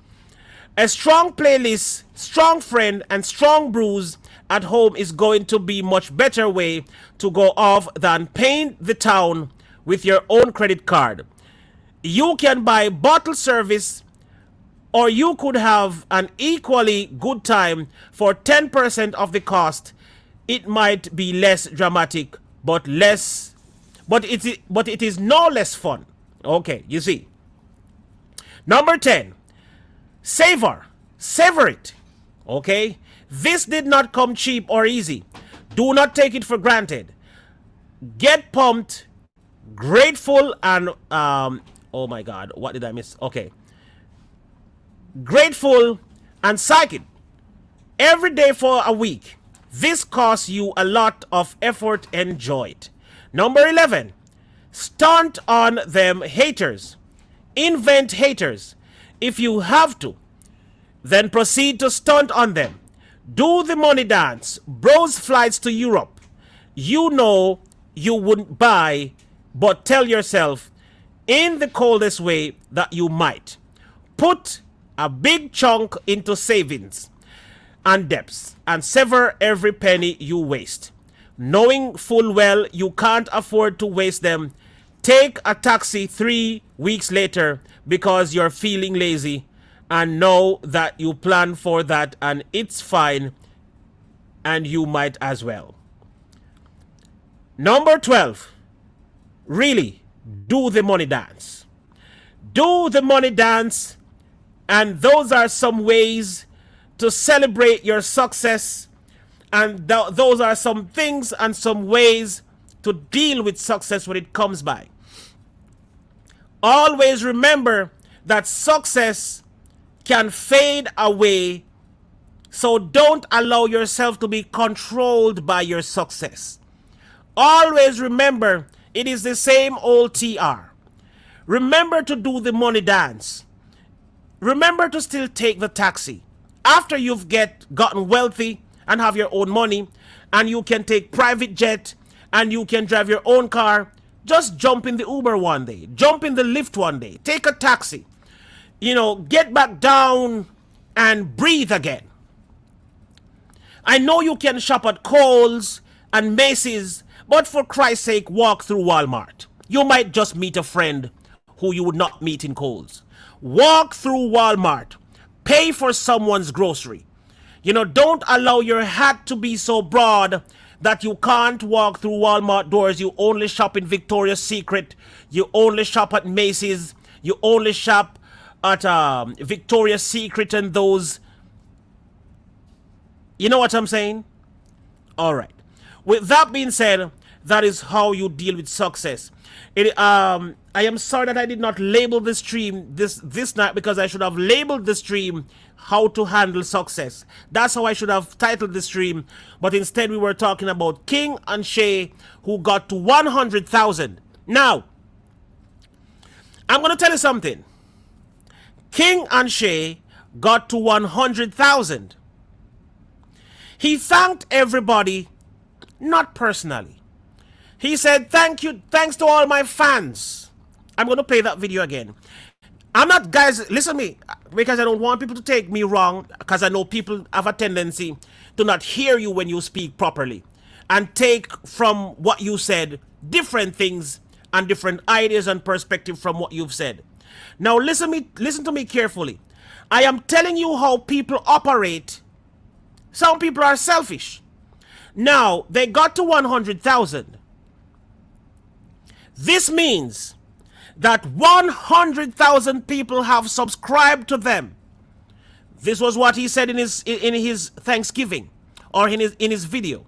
A strong playlist, strong friend, and strong brews at home is going to be much better way to go off than paying the town with your own credit card. You can buy bottle service, or you could have an equally good time for 10% of the cost. It might be less dramatic, but it is no less fun. Okay, you see. Number 10. Savor it. Okay? This did not come cheap or easy. Do not take it for granted. Get pumped, grateful, and oh my god, what did I miss? Okay. Grateful and psychic every day for a week. This costs you a lot of effort. Enjoy it. Number 11. Stunt on them haters. Invent haters. If you have to, then proceed to stunt on them. Do the money dance. Browse flights to Europe. You know you wouldn't buy, but tell yourself in the coldest way that you might. Put a big chunk into savings and debts and sever every penny you waste. Knowing full well you can't afford to waste them, take a taxi 3 weeks later because you're feeling lazy, and know that you plan for that and it's fine, and you might as well. Number 12. Really, do the money dance. Do the money dance, and those are some ways to celebrate your success, and those are some things and some ways to deal with success when it comes by. Always remember that success can fade away, so don't allow yourself to be controlled by your success. Always remember it is the same old TR. Remember to do the money dance. Remember to still take the taxi. After you've gotten wealthy and have your own money, and you can take private jet, and you can drive your own car, just jump in the Uber one day, jump in the Lyft one day, take a taxi, get back down and breathe again. I know you can shop at Kohl's and Macy's, but for Christ's sake, walk through Walmart. You might just meet a friend who you would not meet in Kohl's. Walk through Walmart. Pay for someone's grocery. Don't allow your hat to be so broad that you can't walk through Walmart doors. You only shop in Victoria's Secret. You only shop at Macy's. You only shop at Victoria's Secret and those. You know what I'm saying? All right. With that being said, that is how you deal with success. I am sorry that I did not label the stream this night, because I should have labeled the stream how to handle success. That's how I should have titled the stream. But instead we were talking about King and Shay, who got to 100,000. Now, I'm going to tell you something. King and Shay got to 100,000. He thanked everybody, not personally. He said, thank you, thanks to all my fans. I'm going to play that video again. I'm not, guys, listen to me, because I don't want people to take me wrong, because I know people have a tendency to not hear you when you speak properly and take from what you said different things and different ideas and perspective from what you've said. Now listen to me carefully. I am telling you how people operate. Some people are selfish. Now they got to 100,000. This means that 100,000 people have subscribed to them. This was what he said in his Thanksgiving, or in his video.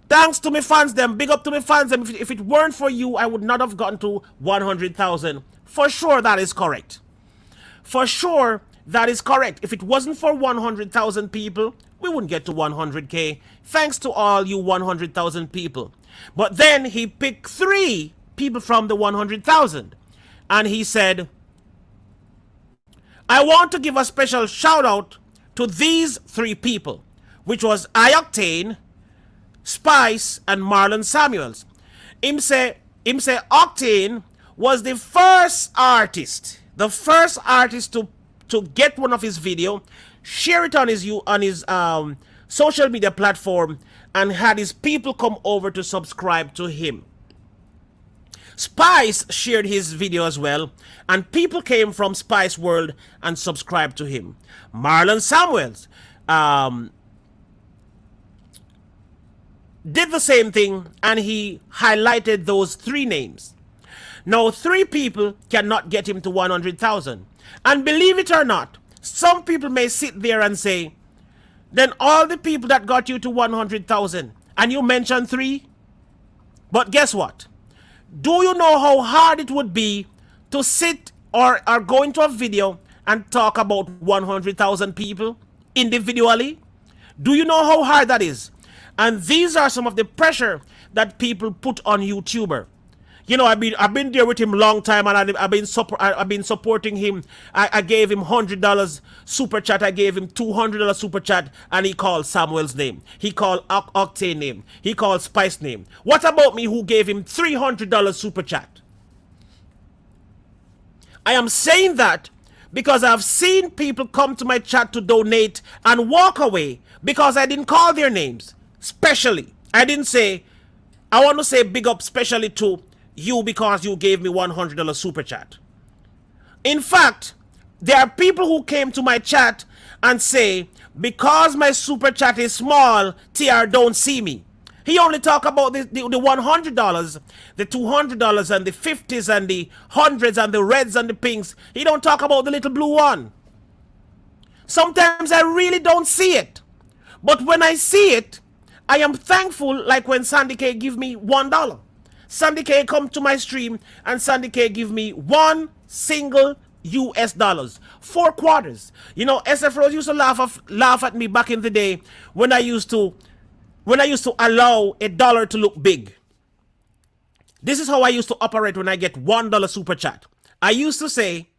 Thanks to my fans them, big up to my fans them. If it weren't for you, I would not have gotten to 100,000. For sure that is correct. For sure that is correct. If it wasn't for 100,000 people, we wouldn't get to 100K. Thanks to all you 100,000 people. But then he picked 3 people from the 100,000. And he said, I want to give a special shout out to these 3 people, which was Octane, Spice, and Marlon Samuels. Him say Octane was the first artist to get one of his video, share it on his social media platform, and had his people come over to subscribe to him. Spice shared his video as well, and people came from Spice World and subscribed to him. Marlon Samuels did the same thing, and he highlighted those 3 names. Now 3 people cannot get him to 100,000. And believe it or not, some people may sit there and say, then all the people that got you to 100,000, and you mentioned 3? But guess what? Do you know how hard it would be to sit or go into a video and talk about 100,000 people individually? Do you know how hard that is? And these are some of the pressure that people put on YouTuber. You know, I've been there with him a long time, and I've been supporting him. I gave him $100 super chat. I gave him $200 super chat, and he called Samuel's name. He called Octane name. He called Spice name. What about me, who gave him $300 super chat? I am saying that because I've seen people come to my chat to donate and walk away because I didn't call their names. Specially, I didn't say, I want to say big up specially to you because you gave me $100 super chat. In fact, there are people who came to my chat and say, because my super chat is small, TR don't see me. He only talk about the $100, the $200 and the 50s and the 100s and the reds and the pinks. He don't talk about the little blue one. Sometimes I really don't see it. But when I see it, I am thankful, like when Sandy K give me $1. Sandy K come to my stream and Sandy K give me $1 single US dollars. 4 quarters. You know, SF Rose used to laugh at me back in the day when I used to allow $1 to look big. This is how I used to operate when I get $1 super chat. I used to say,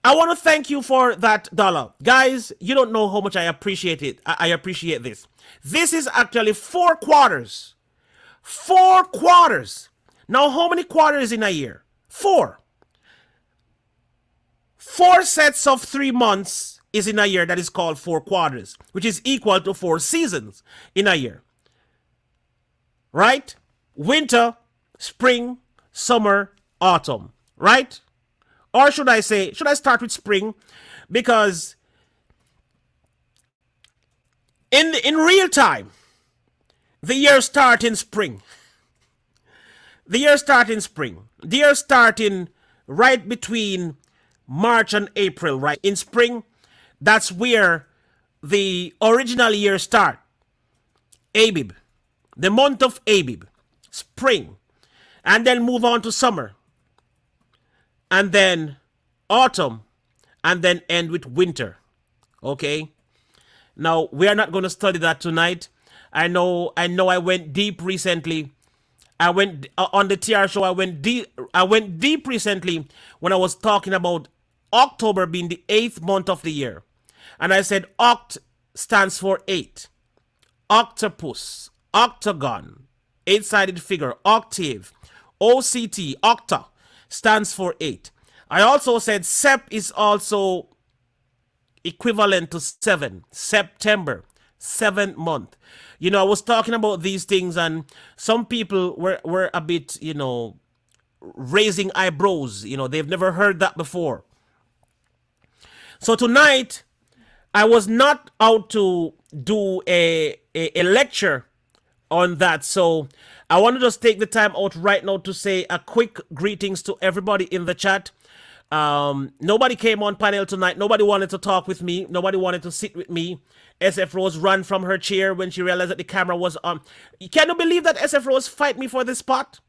I want to thank you for that dollar. Guys, you don't know how much I appreciate it. I appreciate this. This is actually 4 quarters. 4 quarters. Now, how many quarters in a year? 4. 4 sets of 3 months is in a year. That is called 4 quarters, which is equal to 4 seasons in a year. Right? Winter, spring, summer, autumn. Right? Or should I start with spring? Because in real time, the year starts in spring. The year starts in spring. The year starting right between March and April, right? In spring, that's where the original year starts. Abib. The month of Abib. Spring. And then move on to summer. And then autumn. And then end with winter. Okay? Now, we are not going to study that tonight. I know I went deep recently. I went on the TR show. I went deep recently when I was talking about October being the 8th month of the year. And I said Oct stands for 8. octopus, octagon, eight-sided figure, octave, OCT, octa, stands for 8. I also said Sep is also equivalent to 7, September, 7th month. You know, I was talking about these things and some people were a bit, you know, raising eyebrows. You know, they've never heard that before. So tonight, I was not out to do a lecture on that. So I want to just take the time out right now to say a quick greetings to everybody in the chat. Nobody came on panel tonight. Nobody wanted to talk with me. Nobody wanted to sit with me. SF Rose ran from her chair when she realized that the camera was on. Can you believe that SF Rose fight me for this spot?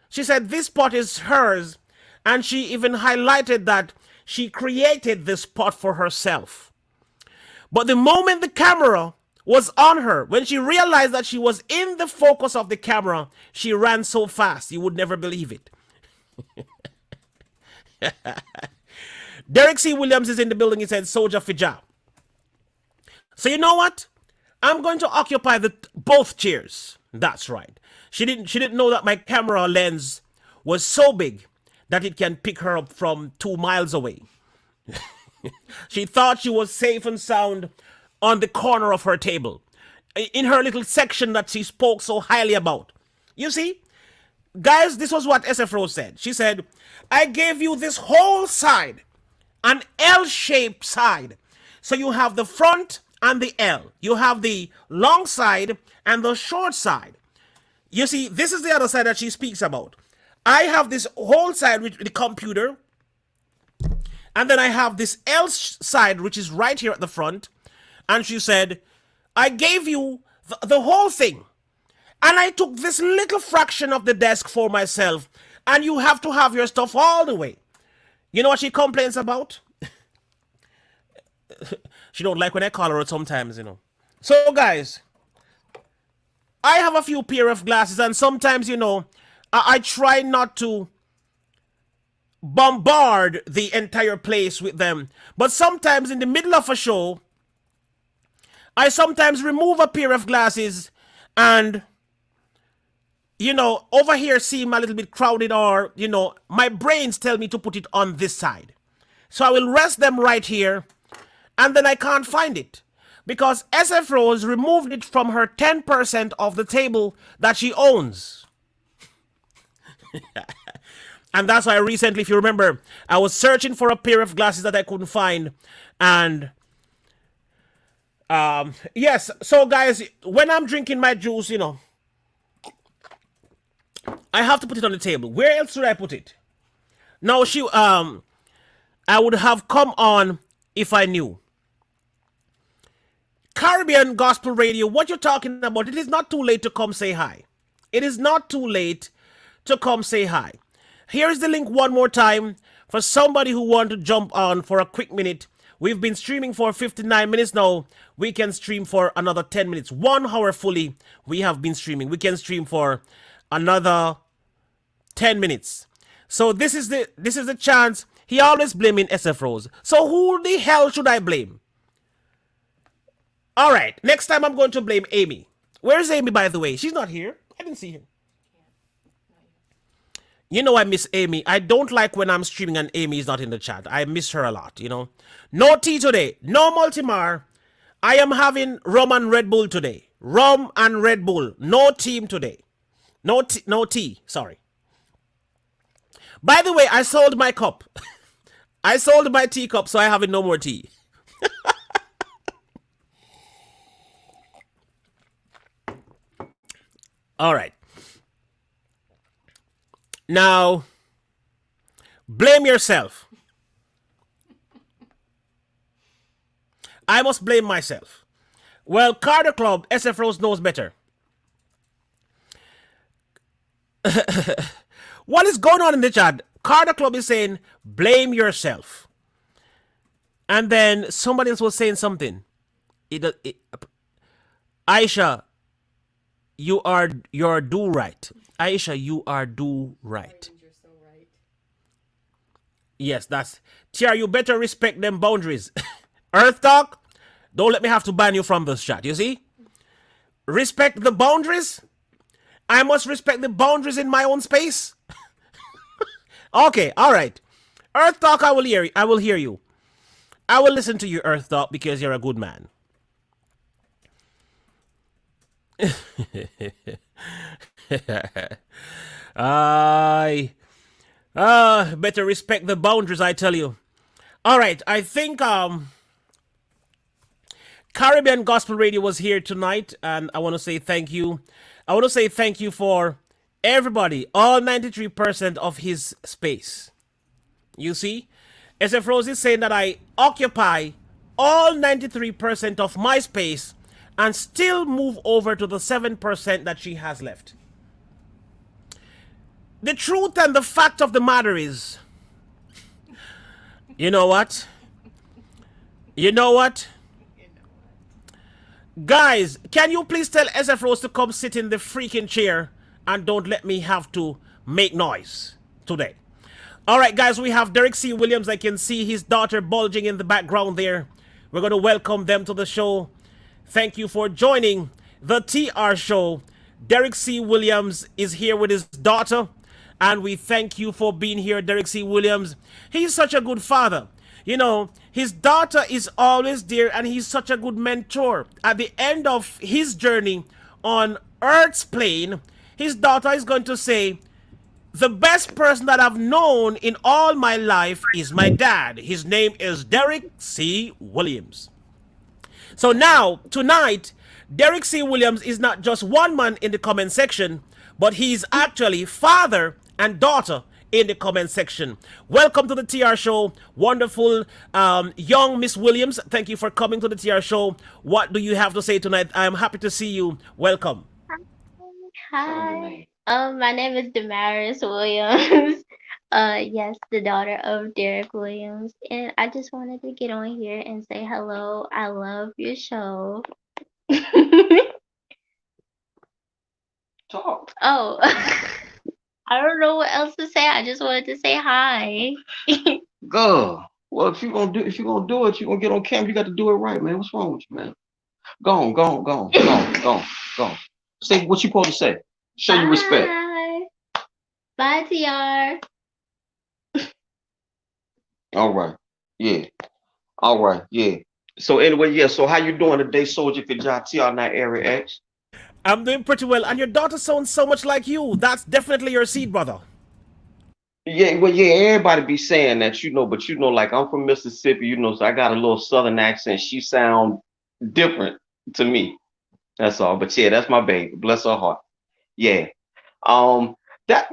She said this spot is hers. And she even highlighted that she created this spot for herself. But the moment the camera was on her, when she realized that she was in the focus of the camera, she ran so fast, you would never believe it. Derek C. Williams is in the building. He said, Soldier Fija. So you know what? I'm going to occupy both chairs. That's right. She didn't know that my camera lens was so big that it can pick her up from 2 miles away. She thought she was safe and sound on the corner of her table, in her little section that she spoke so highly about. You see, guys, this was what SF Rose said. She said, I gave you this whole side, an L-shaped side. So you have the front and the L. You have the long side and the short side. You see, this is the other side that she speaks about. I have this whole side with the computer. And then I have this L side, which is right here at the front. And she said, I gave you the whole thing. And I took this little fraction of the desk for myself. And you have to have your stuff all the way. You know what she complains about? She don't like when I call her sometimes, you know. So, guys, I have a few pair of glasses. And sometimes, you know, I try not to bombard the entire place with them. But sometimes in the middle of a show, I sometimes remove a pair of glasses and, you know, over here seem a little bit crowded, or, you know, my brains tell me to put it on this side. So I will rest them right here and then I can't find it because SF Rose removed it from her 10% of the table that she owns. And that's why recently, if you remember, I was searching for a pair of glasses that I couldn't find. And yes, so guys, when I'm drinking my juice, you know, I have to put it on the table. Where else should I put it? Now, I would have come on if I knew. Caribbean Gospel Radio, what you're talking about, it is not too late to come say hi. It is not too late to come say hi. Here's the link one more time for somebody who wants to jump on for a quick minute. We've been streaming for 59 minutes now. We can stream for another 10 minutes. 1 hour fully we have been streaming. We can stream for another 10 minutes. So this is the chance. He always blaming SF Rose. So who the hell should I blame? All right, next time I'm going to blame Amy. Where's Amy, by the way? She's not here. I didn't see her. You know I miss Amy. I don't like when I'm streaming and Amy is not in the chat. I miss her a lot, you know. No tea today. No Multimar. I am having rum and Red Bull today. Rum and Red Bull. No team today. No tea. Sorry. By the way, I sold my cup. I sold my teacup, so I have no more tea. All right. Now, blame yourself. I must blame myself. Well, Carter Club, SF Rose knows better. What is going on in the chat? Carter Club is saying, blame yourself. And then somebody else was saying something. Aisha, you're do right. Aisha, you are do right. You're so right. Yes, that's Tia, you better respect them boundaries. Earth Talk, don't let me have to ban you from this chat, you see? Respect the boundaries? I must respect the boundaries in my own space? Okay, all right. Earth Talk, I will hear you. I will hear you. I will listen to you, Earth Talk, because you're a good man. I better respect the boundaries, I tell you. All right, I think Caribbean Gospel Radio was here tonight, and I want to say thank you. I want to say thank you for everybody, all 93% of his space. You see, SF Rose is saying that I occupy all 93% of my space and still move over to the 7% that she has left. The truth and the fact of the matter is, you know what? You know what? Guys, can you please tell SF Rose to come sit in the freaking chair and don't let me have to make noise today? All right, guys, we have Derek C. Williams. I can see his daughter bulging in the background there. We're going to welcome them to the show. Thank you for joining the TR show. Derek C. Williams is here with his daughter, and we thank you for being here, Derek C. Williams. He's such a good father. You know, his daughter is always there, and he's such a good mentor. At the end of his journey on Earth's plane, his daughter is going to say, the best person that I've known in all my life is my dad. His name is Derek C. Williams. So now, tonight, Derek C. Williams is not just one man in the comment section, but he's actually father and daughter in the comment section. Welcome to the TR show. Wonderful young Miss Williams. Thank you for coming to the TR show. What do you have to say tonight? I'm happy to see you. Welcome. Hi. My name is Damaris Williams. Yes, the daughter of Derek Williams. And I just wanted to get on here and say hello. I love your show. Talk. Oh, I don't know what else to say. I just wanted to say hi. Girl. Well, if you're gonna do it, you're gonna get on camera, you got to do it right, man. What's wrong with you, man? Go on, go on, go on, go on, go on, go on. Say what you supposed to say. Show you respect. Bye. Bye, TR. All right. Yeah. All right. Yeah. So anyway, yeah. So how you doing today, Soldier Kajah TR9 Area X? I'm doing pretty well, and your daughter sounds so much like you. That's definitely your seed, brother. Yeah, well, yeah, everybody be saying that, but like I'm from Mississippi, so I got a little southern accent. She sound different to me. That's all. But yeah, that's my baby. Bless her heart. Yeah. That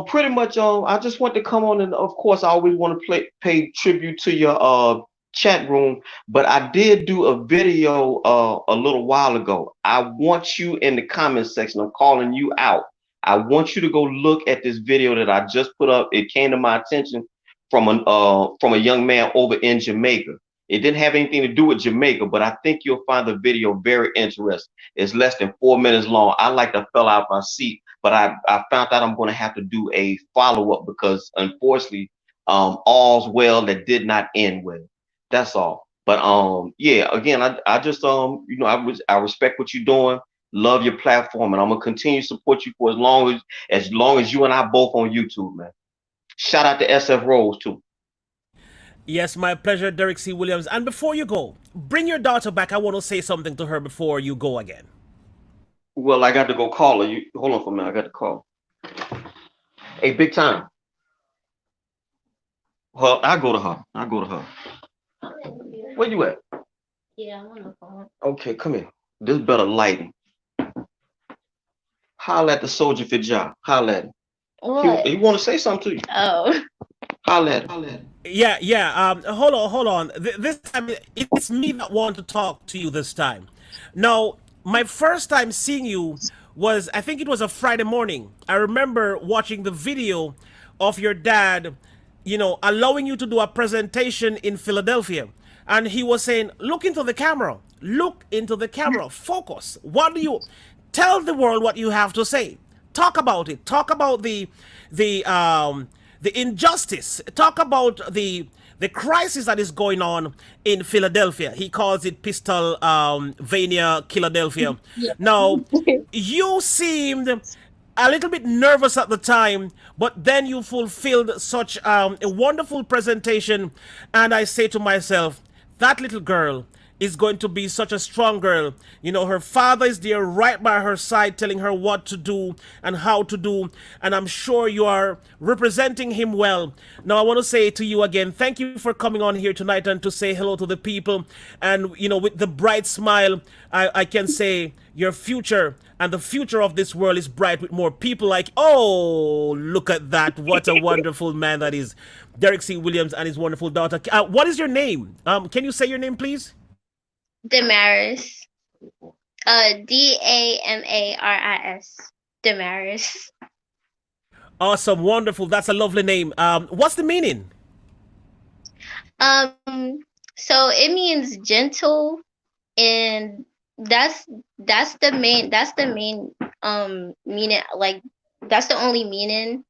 pretty much I just want to come on, and of course I always want to pay tribute to your chat room, but I did do a video a little while ago. I want you in the comment section. I'm calling you out. I want you to go look at this video that I just put up. It came to my attention from a young man over in Jamaica. It didn't have anything to do with Jamaica, but I think you'll find the video very interesting. It's less than 4 minutes long. I like to fell out my seat, but I found out I'm going to have to do a follow-up because unfortunately, all's well that did not end well. That's all. But yeah, again, I just I respect what you're doing. Love your platform, and I'm gonna continue to support you for as long as you and I both on YouTube, man. Shout out to SF Rose too. Yes, my pleasure, Derek C. Williams. And before you go, bring your daughter back. I want to say something to her before you go again. Well, I got to go call her. You hold on for a minute. I got to call. Hey, big time. Well, I go to her. Where you at? Yeah, I'm on the phone. Okay, come here. This better lighting. Holla at the Soldier for job. Holla at him. What? He want to say something to you. Oh. Holla at him. Yeah. Hold on. This time, it's me that want to talk to you this time. Now, my first time seeing you was, I think it was a Friday morning. I remember watching the video of your dad, allowing you to do a presentation in Philadelphia. And he was saying, look into the camera, focus. What do you, tell the world what you have to say. Talk about it. Talk about the injustice. Talk about the the crisis that is going on in Philadelphia. He calls it Pistol Vania, Philadelphia. Yeah. Now, you seemed a little bit nervous at the time, but then you fulfilled such a wonderful presentation. And I say to myself, that little girl is going to be such a strong girl. You know, her father is there right by her side telling her what to do and how to do. And I'm sure you are representing him well. Now, I want to say to you again, thank you for coming on here tonight and to say hello to the people. And, you know, with the bright smile, I can say your future and the future of this world is bright with more people like, oh, look at that. What a wonderful man that is. Derek C. Williams and his wonderful daughter. What is your name? Can you say your name, please? Damaris. Damaris. Damaris. Awesome, wonderful. That's a lovely name. What's the meaning? So it means gentle, and that's the main meaning. Like, that's the only meaning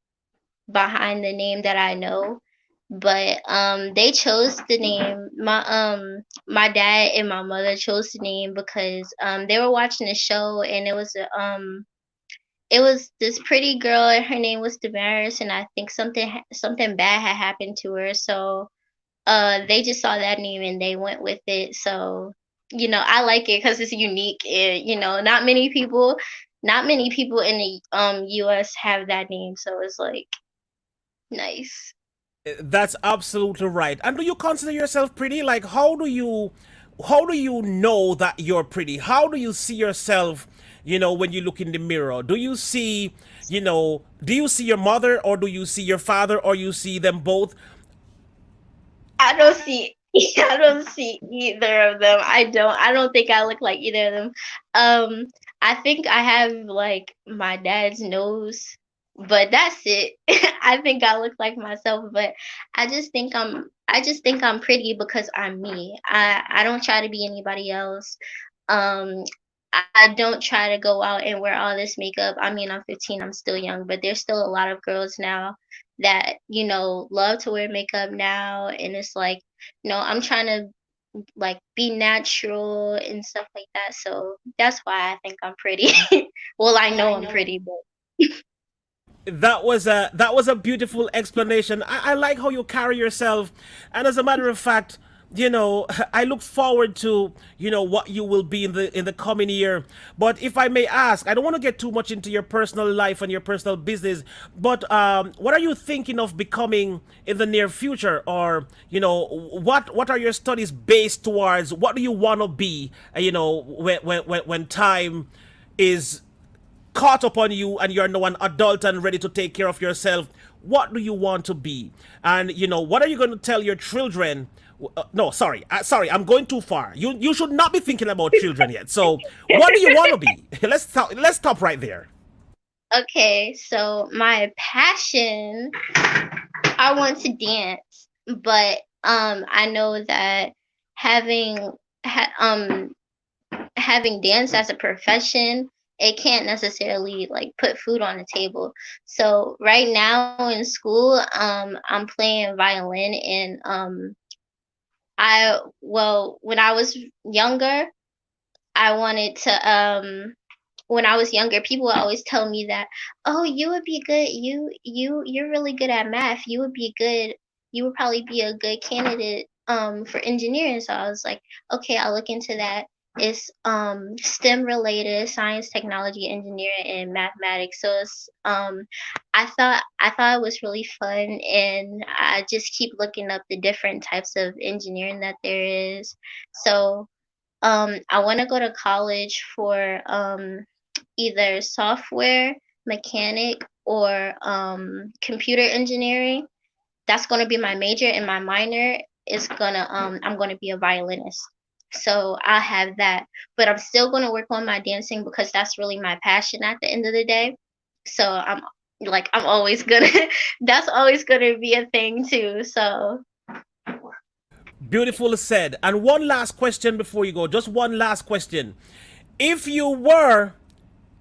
behind the name that I know. But they chose the name. My dad and my mother chose the name because they were watching a show, and it was this pretty girl, and her name was Damaris, and I think something bad had happened to her. So they just saw that name and they went with it. So, you know, I like it because it's unique. And, you know, not many people in the US have that name, so it's like nice. That's absolutely right. And do you consider yourself pretty? Like, how do you know that you're pretty? How do you see yourself, you know, when you look in the mirror? Do you see, do you see your mother, or do you see your father, or you see them both? I don't see I don't see either of them. I don't think I look like either of them. I think I have like my dad's nose, but that's it. I think I look like myself, but I just think I'm pretty because I'm me. I don't try to be anybody else. Um I don't try to go out and wear all this makeup. I mean, I'm 15, I'm still young, but there's still a lot of girls now that, love to wear makeup now. And it's like, I'm trying to like be natural and stuff like that. So that's why I think I'm pretty. Well, I know I'm pretty, but That was a beautiful explanation. I like how you carry yourself, and as a matter of fact, I look forward to what you will be in the coming year. But if I may ask, I don't want to get too much into your personal life and your personal business, but what are you thinking of becoming in the near future, or what are your studies based towards? What do you want to be? When time is caught up on you and you're now an adult and ready to take care of yourself, what do you want to be? And what are you going to tell your children? No, sorry, I'm going too far. You should not be thinking about children yet. So what do you want to be? Let's stop right there. okay, so my passion, I want to dance, but I know that having having dance as a profession, it can't necessarily like put food on the table. So right now in school, I'm playing violin, and when I was younger, I wanted to when I was younger, people would always tell me that, "Oh, you would be good. You're really good at math. You would probably be a good candidate for engineering." So I was like, "Okay, I'll look into that." It's STEM related, science, technology, engineering, and mathematics. So it's I thought it was really fun, and I just keep looking up the different types of engineering that there is. So I want to go to college for either software mechanic or computer engineering. That's going to be my major, and my minor is gonna I'm going to be a violinist. So I have that, but I'm still going to work on my dancing because that's really my passion at the end of the day. So I'm always gonna that's always gonna be a thing too. So Beautiful said. And one last question before you go. Just one last question. If you were,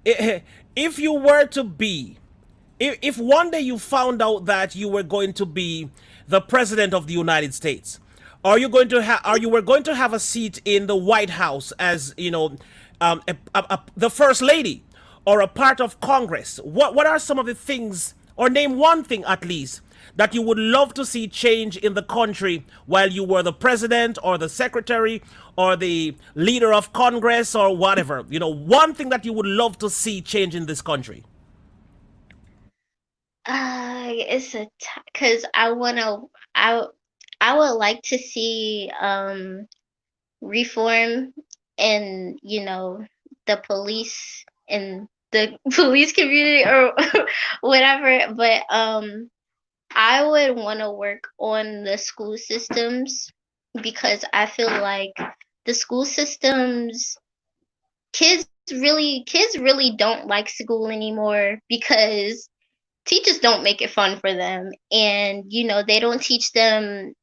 if you were to be if one day you found out that you were going to be the president of the United States, or you going to have, or you were going to have a seat in the White House as the first lady or a part of Congress, what are some of the things, or name one thing at least, that you would love to see change in the country while you were the president or the secretary or the leader of Congress or whatever? One thing that you would love to see change in this country. It's a because I I would like to see reform in, the police and the police community or whatever, but I would want to work on the school systems because I feel like the school systems, kids really don't like school anymore because teachers don't make it fun for them, and they don't teach them.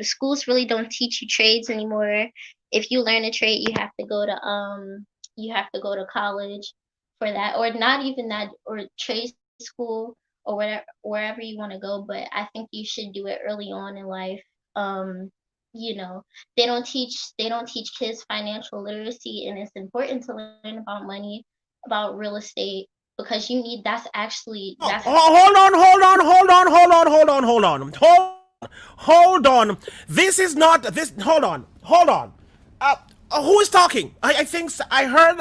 Schools really don't teach you trades anymore. If you learn a trade, you have to go to college for that, or not even that, or trade school, or wherever you want to go. But I think you should do it early on in life. Um, you know, they don't teach kids financial literacy, and it's important to learn about money, about real estate, because that's actually Oh, that's hold on, hold on, hold on, hold on, hold on, hold on, hold on. This is not this. Hold on, hold on. Uh, who is talking? I think I heard.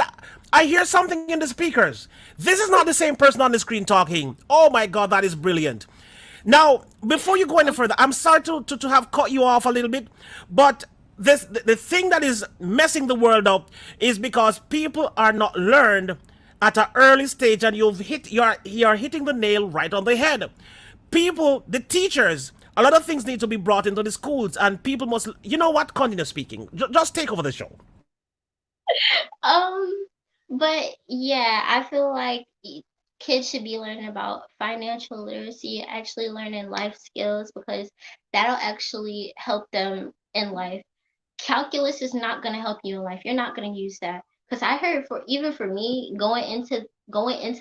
I hear something in the speakers. This is not the same person on the screen talking. Oh my God, that is brilliant. Now, before you go any further, I'm sorry to have cut you off a little bit, but the thing that is messing the world up is because people are not learned at an early stage, and you are hitting the nail right on the head. People, the teachers, a lot of things need to be brought into the schools, and people must. You know what? Continue speaking. Just take over the show. um but yeah, I feel like kids should be learning about financial literacy, actually learning life skills, because that'll actually help them in life. Calculus is not going to help you in life. You're not going to use that. Because I heard, for even for me going into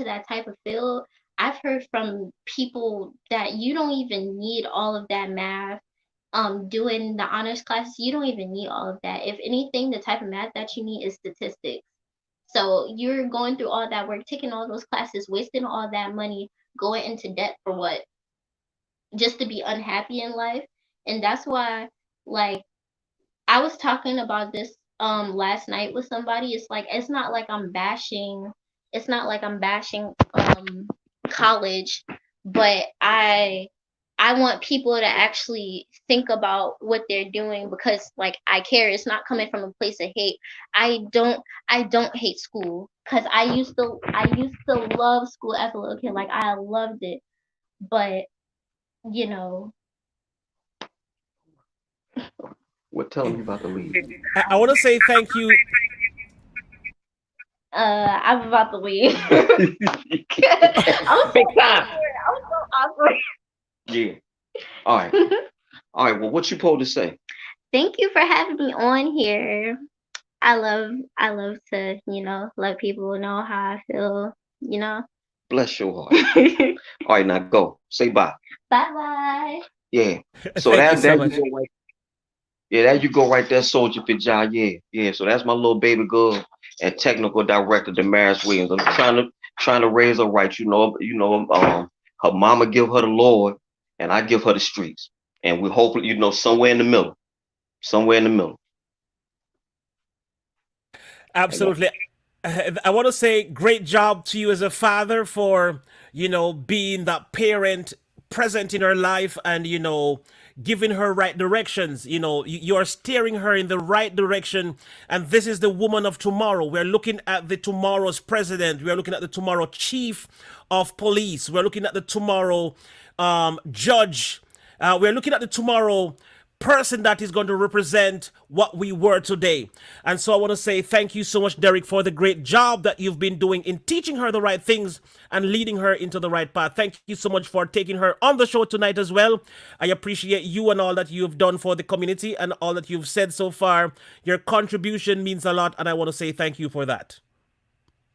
that type of field, I've heard from people that you don't even need all of that math. Doing the honors classes, you don't even need all of that. If anything, the type of math that you need is statistics. So you're going through all that work, taking all those classes, wasting all that money, going into debt for what? Just to be unhappy in life. And that's why, like, I was talking about this last night with somebody. It's not like I'm bashing college, but I want people to actually think about what they're doing, because like I care. It's not coming from a place of hate. I don't hate school, because I used to love school as a little kid. Like I loved it. But you know, What telling me about to leave? I want to say thank you. I'm about to leave. Big time. I was so awkward. Yeah. All right. All right. Well, what you supposed to say? Thank you for having me on here. I love to, let people know how I feel, you know. Bless your heart. All right, now go. Say bye. Bye bye. Yeah. So Thank you that so that you much. go right. Yeah, there you go right there, Soldier Pijay. Yeah, yeah. So that's my little baby girl and technical director, Damaris Williams. I'm trying to raise her right. Her mama give her the Lord, and I give her the streets, and we hopefully, somewhere in the middle, somewhere in the middle. Absolutely. I want to say great job to you as a father for, being that parent present in her life and, giving her right directions. You are steering her in the right direction. And this is the woman of tomorrow. We're looking at the tomorrow's president. We're looking at the tomorrow chief of police. We're looking at the tomorrow judge. We're looking at the tomorrow person that is going to represent what we were today. And so I want to say thank you so much, Derek, for the great job that you've been doing in teaching her the right things and leading her into the right path. Thank you so much for taking her on the show tonight as well. I appreciate you and all that you've done for the community and all that you've said so far. Your contribution means a lot, and I want to say thank you for that.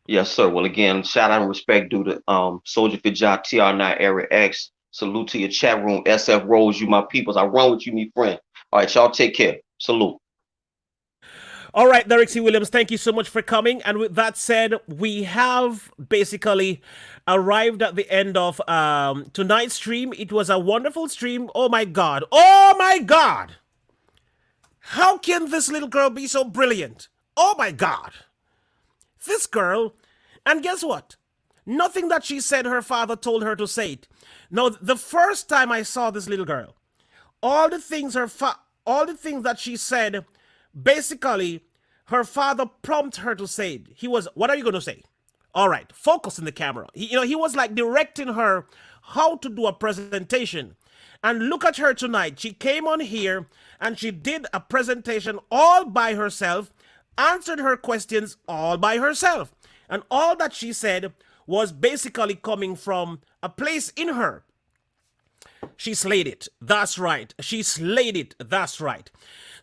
Yes, sir. Well, again, shout out and respect due to Soldier Fijat, TR9, Area X. Salute to your chat room, SF Rose, you my peoples. I run with you, me friend. All right, y'all take care. Salute. All right, Derek C. Williams, thank you so much for coming. And with that said, we have basically arrived at the end of tonight's stream. It was a wonderful stream. Oh my God. Oh my God. How can this little girl be so brilliant? Oh my God. This girl, and guess what? Nothing that she said her father told her to say it. Now, the first time I saw this little girl, all the things all the things that she said, basically, her father prompted her to say it. He was, what are you going to say? All right, focus in the camera. He was like directing her how to do a presentation. And look at her tonight. She came on here and she did a presentation all by herself, answered her questions all by herself. And all that she said was basically coming from a place in her. She slayed it. That's right. She slayed it. That's right.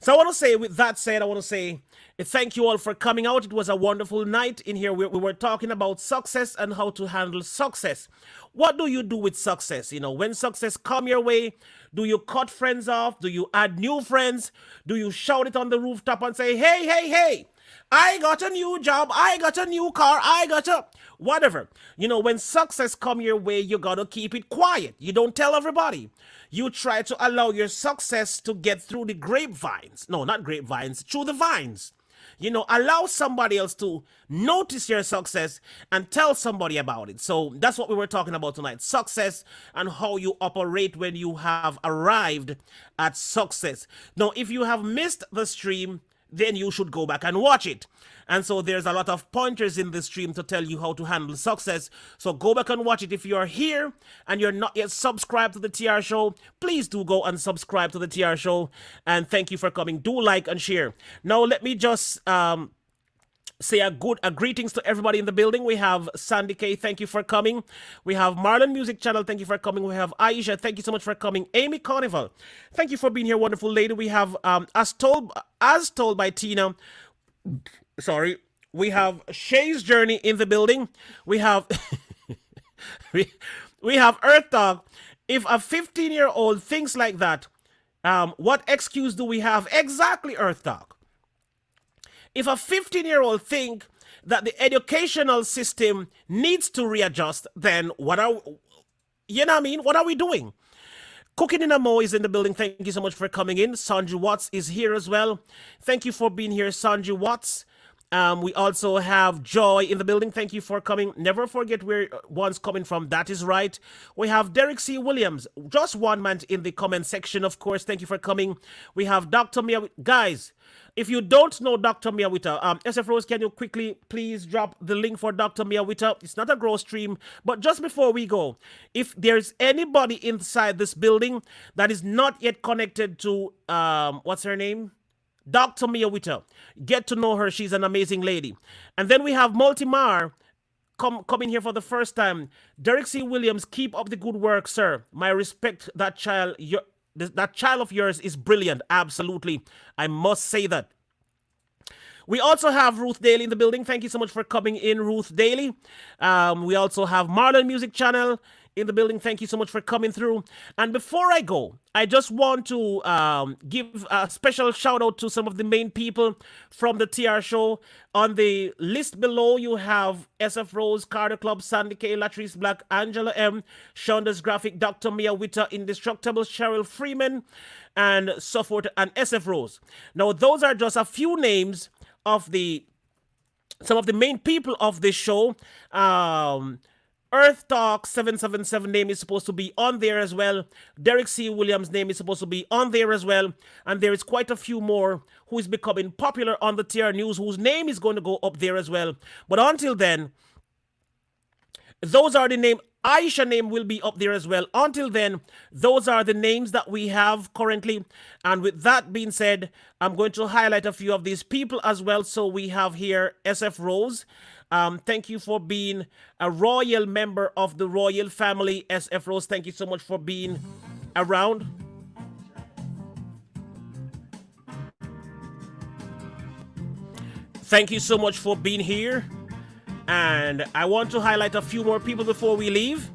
So I want to say, with that said, I want to say thank you all for coming out. It was a wonderful night in here. We were talking about success and how to handle success. What do you do with success? When success come your way, do you cut friends off? Do you add new friends? Do you shout it on the rooftop and say, hey, hey, hey, I got a new job, I got a new car, I got a whatever. When success come your way, you gotta keep it quiet. You don't tell everybody. You try to allow your success to get through the grapevines. No, not grapevines, through the vines. Allow somebody else to notice your success and tell somebody about it. So that's what we were talking about tonight. Success and how you operate when you have arrived at success. Now, if you have missed the stream, then you should go back and watch it. And so there's a lot of pointers in this stream to tell you how to handle success. So go back and watch it. If you're here and you're not yet subscribed to the TR Show, please do go and subscribe to the TR Show. And thank you for coming. Do like and share. Now let me just say a greetings to everybody in the building. We have Sandy K, thank you for coming. We have Marlon Music Channel, thank you for coming. We have Aisha, thank you so much for coming. Amy Carnival, thank you for being here, wonderful lady. We have as told by Tina, sorry, we have Shay's Journey in the building. We have we have Earth Dog. If a 15-year-old thinks like that, what excuse do we have? Exactly, Earth Dog. If a 15-year-old think that the educational system needs to readjust, then what are we doing? Cooking in a Mo is in the building. Thank you so much for coming in. Sanju Watts is here as well. Thank you for being here, Sanju Watts. We also have Joy in the building. Thank you for coming. Never forget where one's coming from. That is right. We have Derek C. Williams. Just one man in the comment section, of course. Thank you for coming. We have Dr. Mia. Guys, if you don't know Dr. Miawita, SF Rose, can you quickly please drop the link for Dr. Miawita? It's not a grow stream, but just before we go, if there's anybody inside this building that is not yet connected to, what's her name? Dr. Miawita. Get to know her. She's an amazing lady. And then we have Multimar coming here for the first time. Derek C. Williams, keep up the good work, sir. My respect, that child. That child of yours is brilliant. Absolutely. I must say that. We also have Ruth Daly in the building. Thank you so much for coming in, Ruth Daly. We also have Marlon Music Channel in the building. Thank you so much for coming through. And before I go, I just want to give a special shout out to some of the main people from the TR Show. On the list below, you have SF Rose, Carter Club, Sandy K, Latrice Black, Angela M, Shonda's Graphic, Dr. Mia Witter, Indestructible, Cheryl Freeman, and so forth, and SF Rose. Now, those are just a few names of some of the main people of this show. Earth Talk 777 name is supposed to be on there as well. Derek C. Williams' name is supposed to be on there as well. And there is quite a few more who is becoming popular on the TR News, whose name is going to go up there as well. But until then, those are the names. Aisha name will be up there as well. Until then, those are the names that we have currently. And with that being said, I'm going to highlight a few of these people as well. So we have here SF Rose. Thank you for being a royal member of the royal family. SF Rose, thank you so much for being around. Thank you so much for being here. And I want to highlight a few more people before we leave.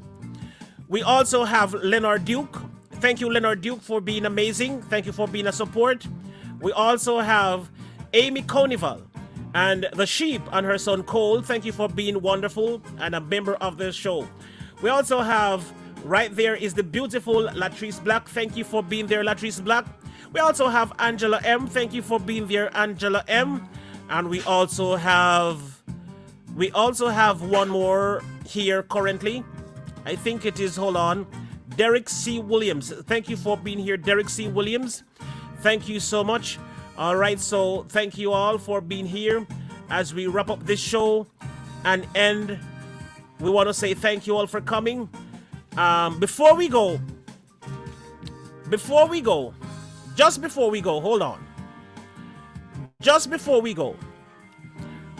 We also have Leonard Duke. Thank you, Leonard Duke, for being amazing. Thank you for being a support. We also have Amy Conival and the Sheep and her son Cole. Thank you for being wonderful and a member of the show. We also have, right there is the beautiful Latrice Black. Thank you for being there, Latrice Black. We also have Angela M. Thank you for being there, Angela M. And we also have one more here currently. I think it is, hold on, Derek C. Williams. Thank you for being here, Derek C. Williams. Thank you so much. All right, so thank you all for being here as we wrap up this show and end. We want to say thank you all for coming. Before we go, hold on. Just before we go,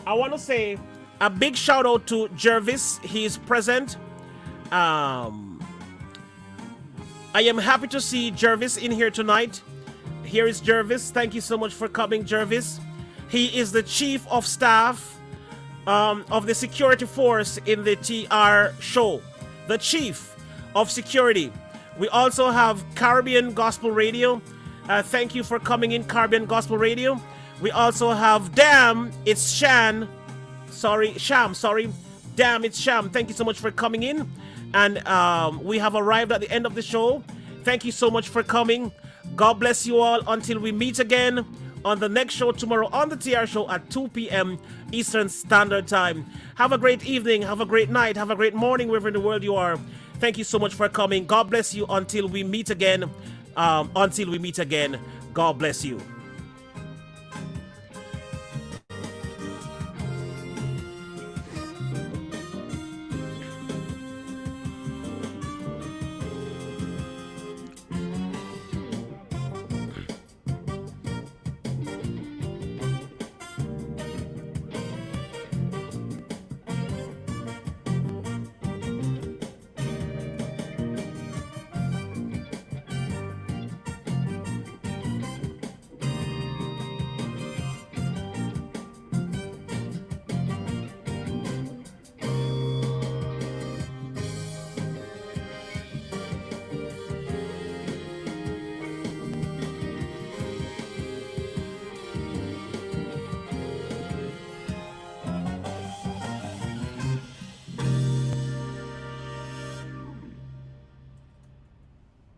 I want to say a big shout out to Jervis. He is present. I am happy to see Jervis in here tonight. Here is Jervis. Thank you so much for coming, Jervis. He is the chief of staff of the security force in the TR show. The chief of security. We also have Caribbean Gospel Radio. Thank you for coming in, Caribbean Gospel Radio. We also have Damn, it's Sham. Damn, it's Sham. Thank you so much for coming in. And we have arrived at the end of the show. Thank you so much for coming. God bless you all until we meet again on the next show tomorrow on the TR show at 2 p.m. Eastern Standard Time. Have a great evening. Have a great night. Have a great morning wherever in the world you are. Thank you so much for coming. God bless you until we meet again. God bless you.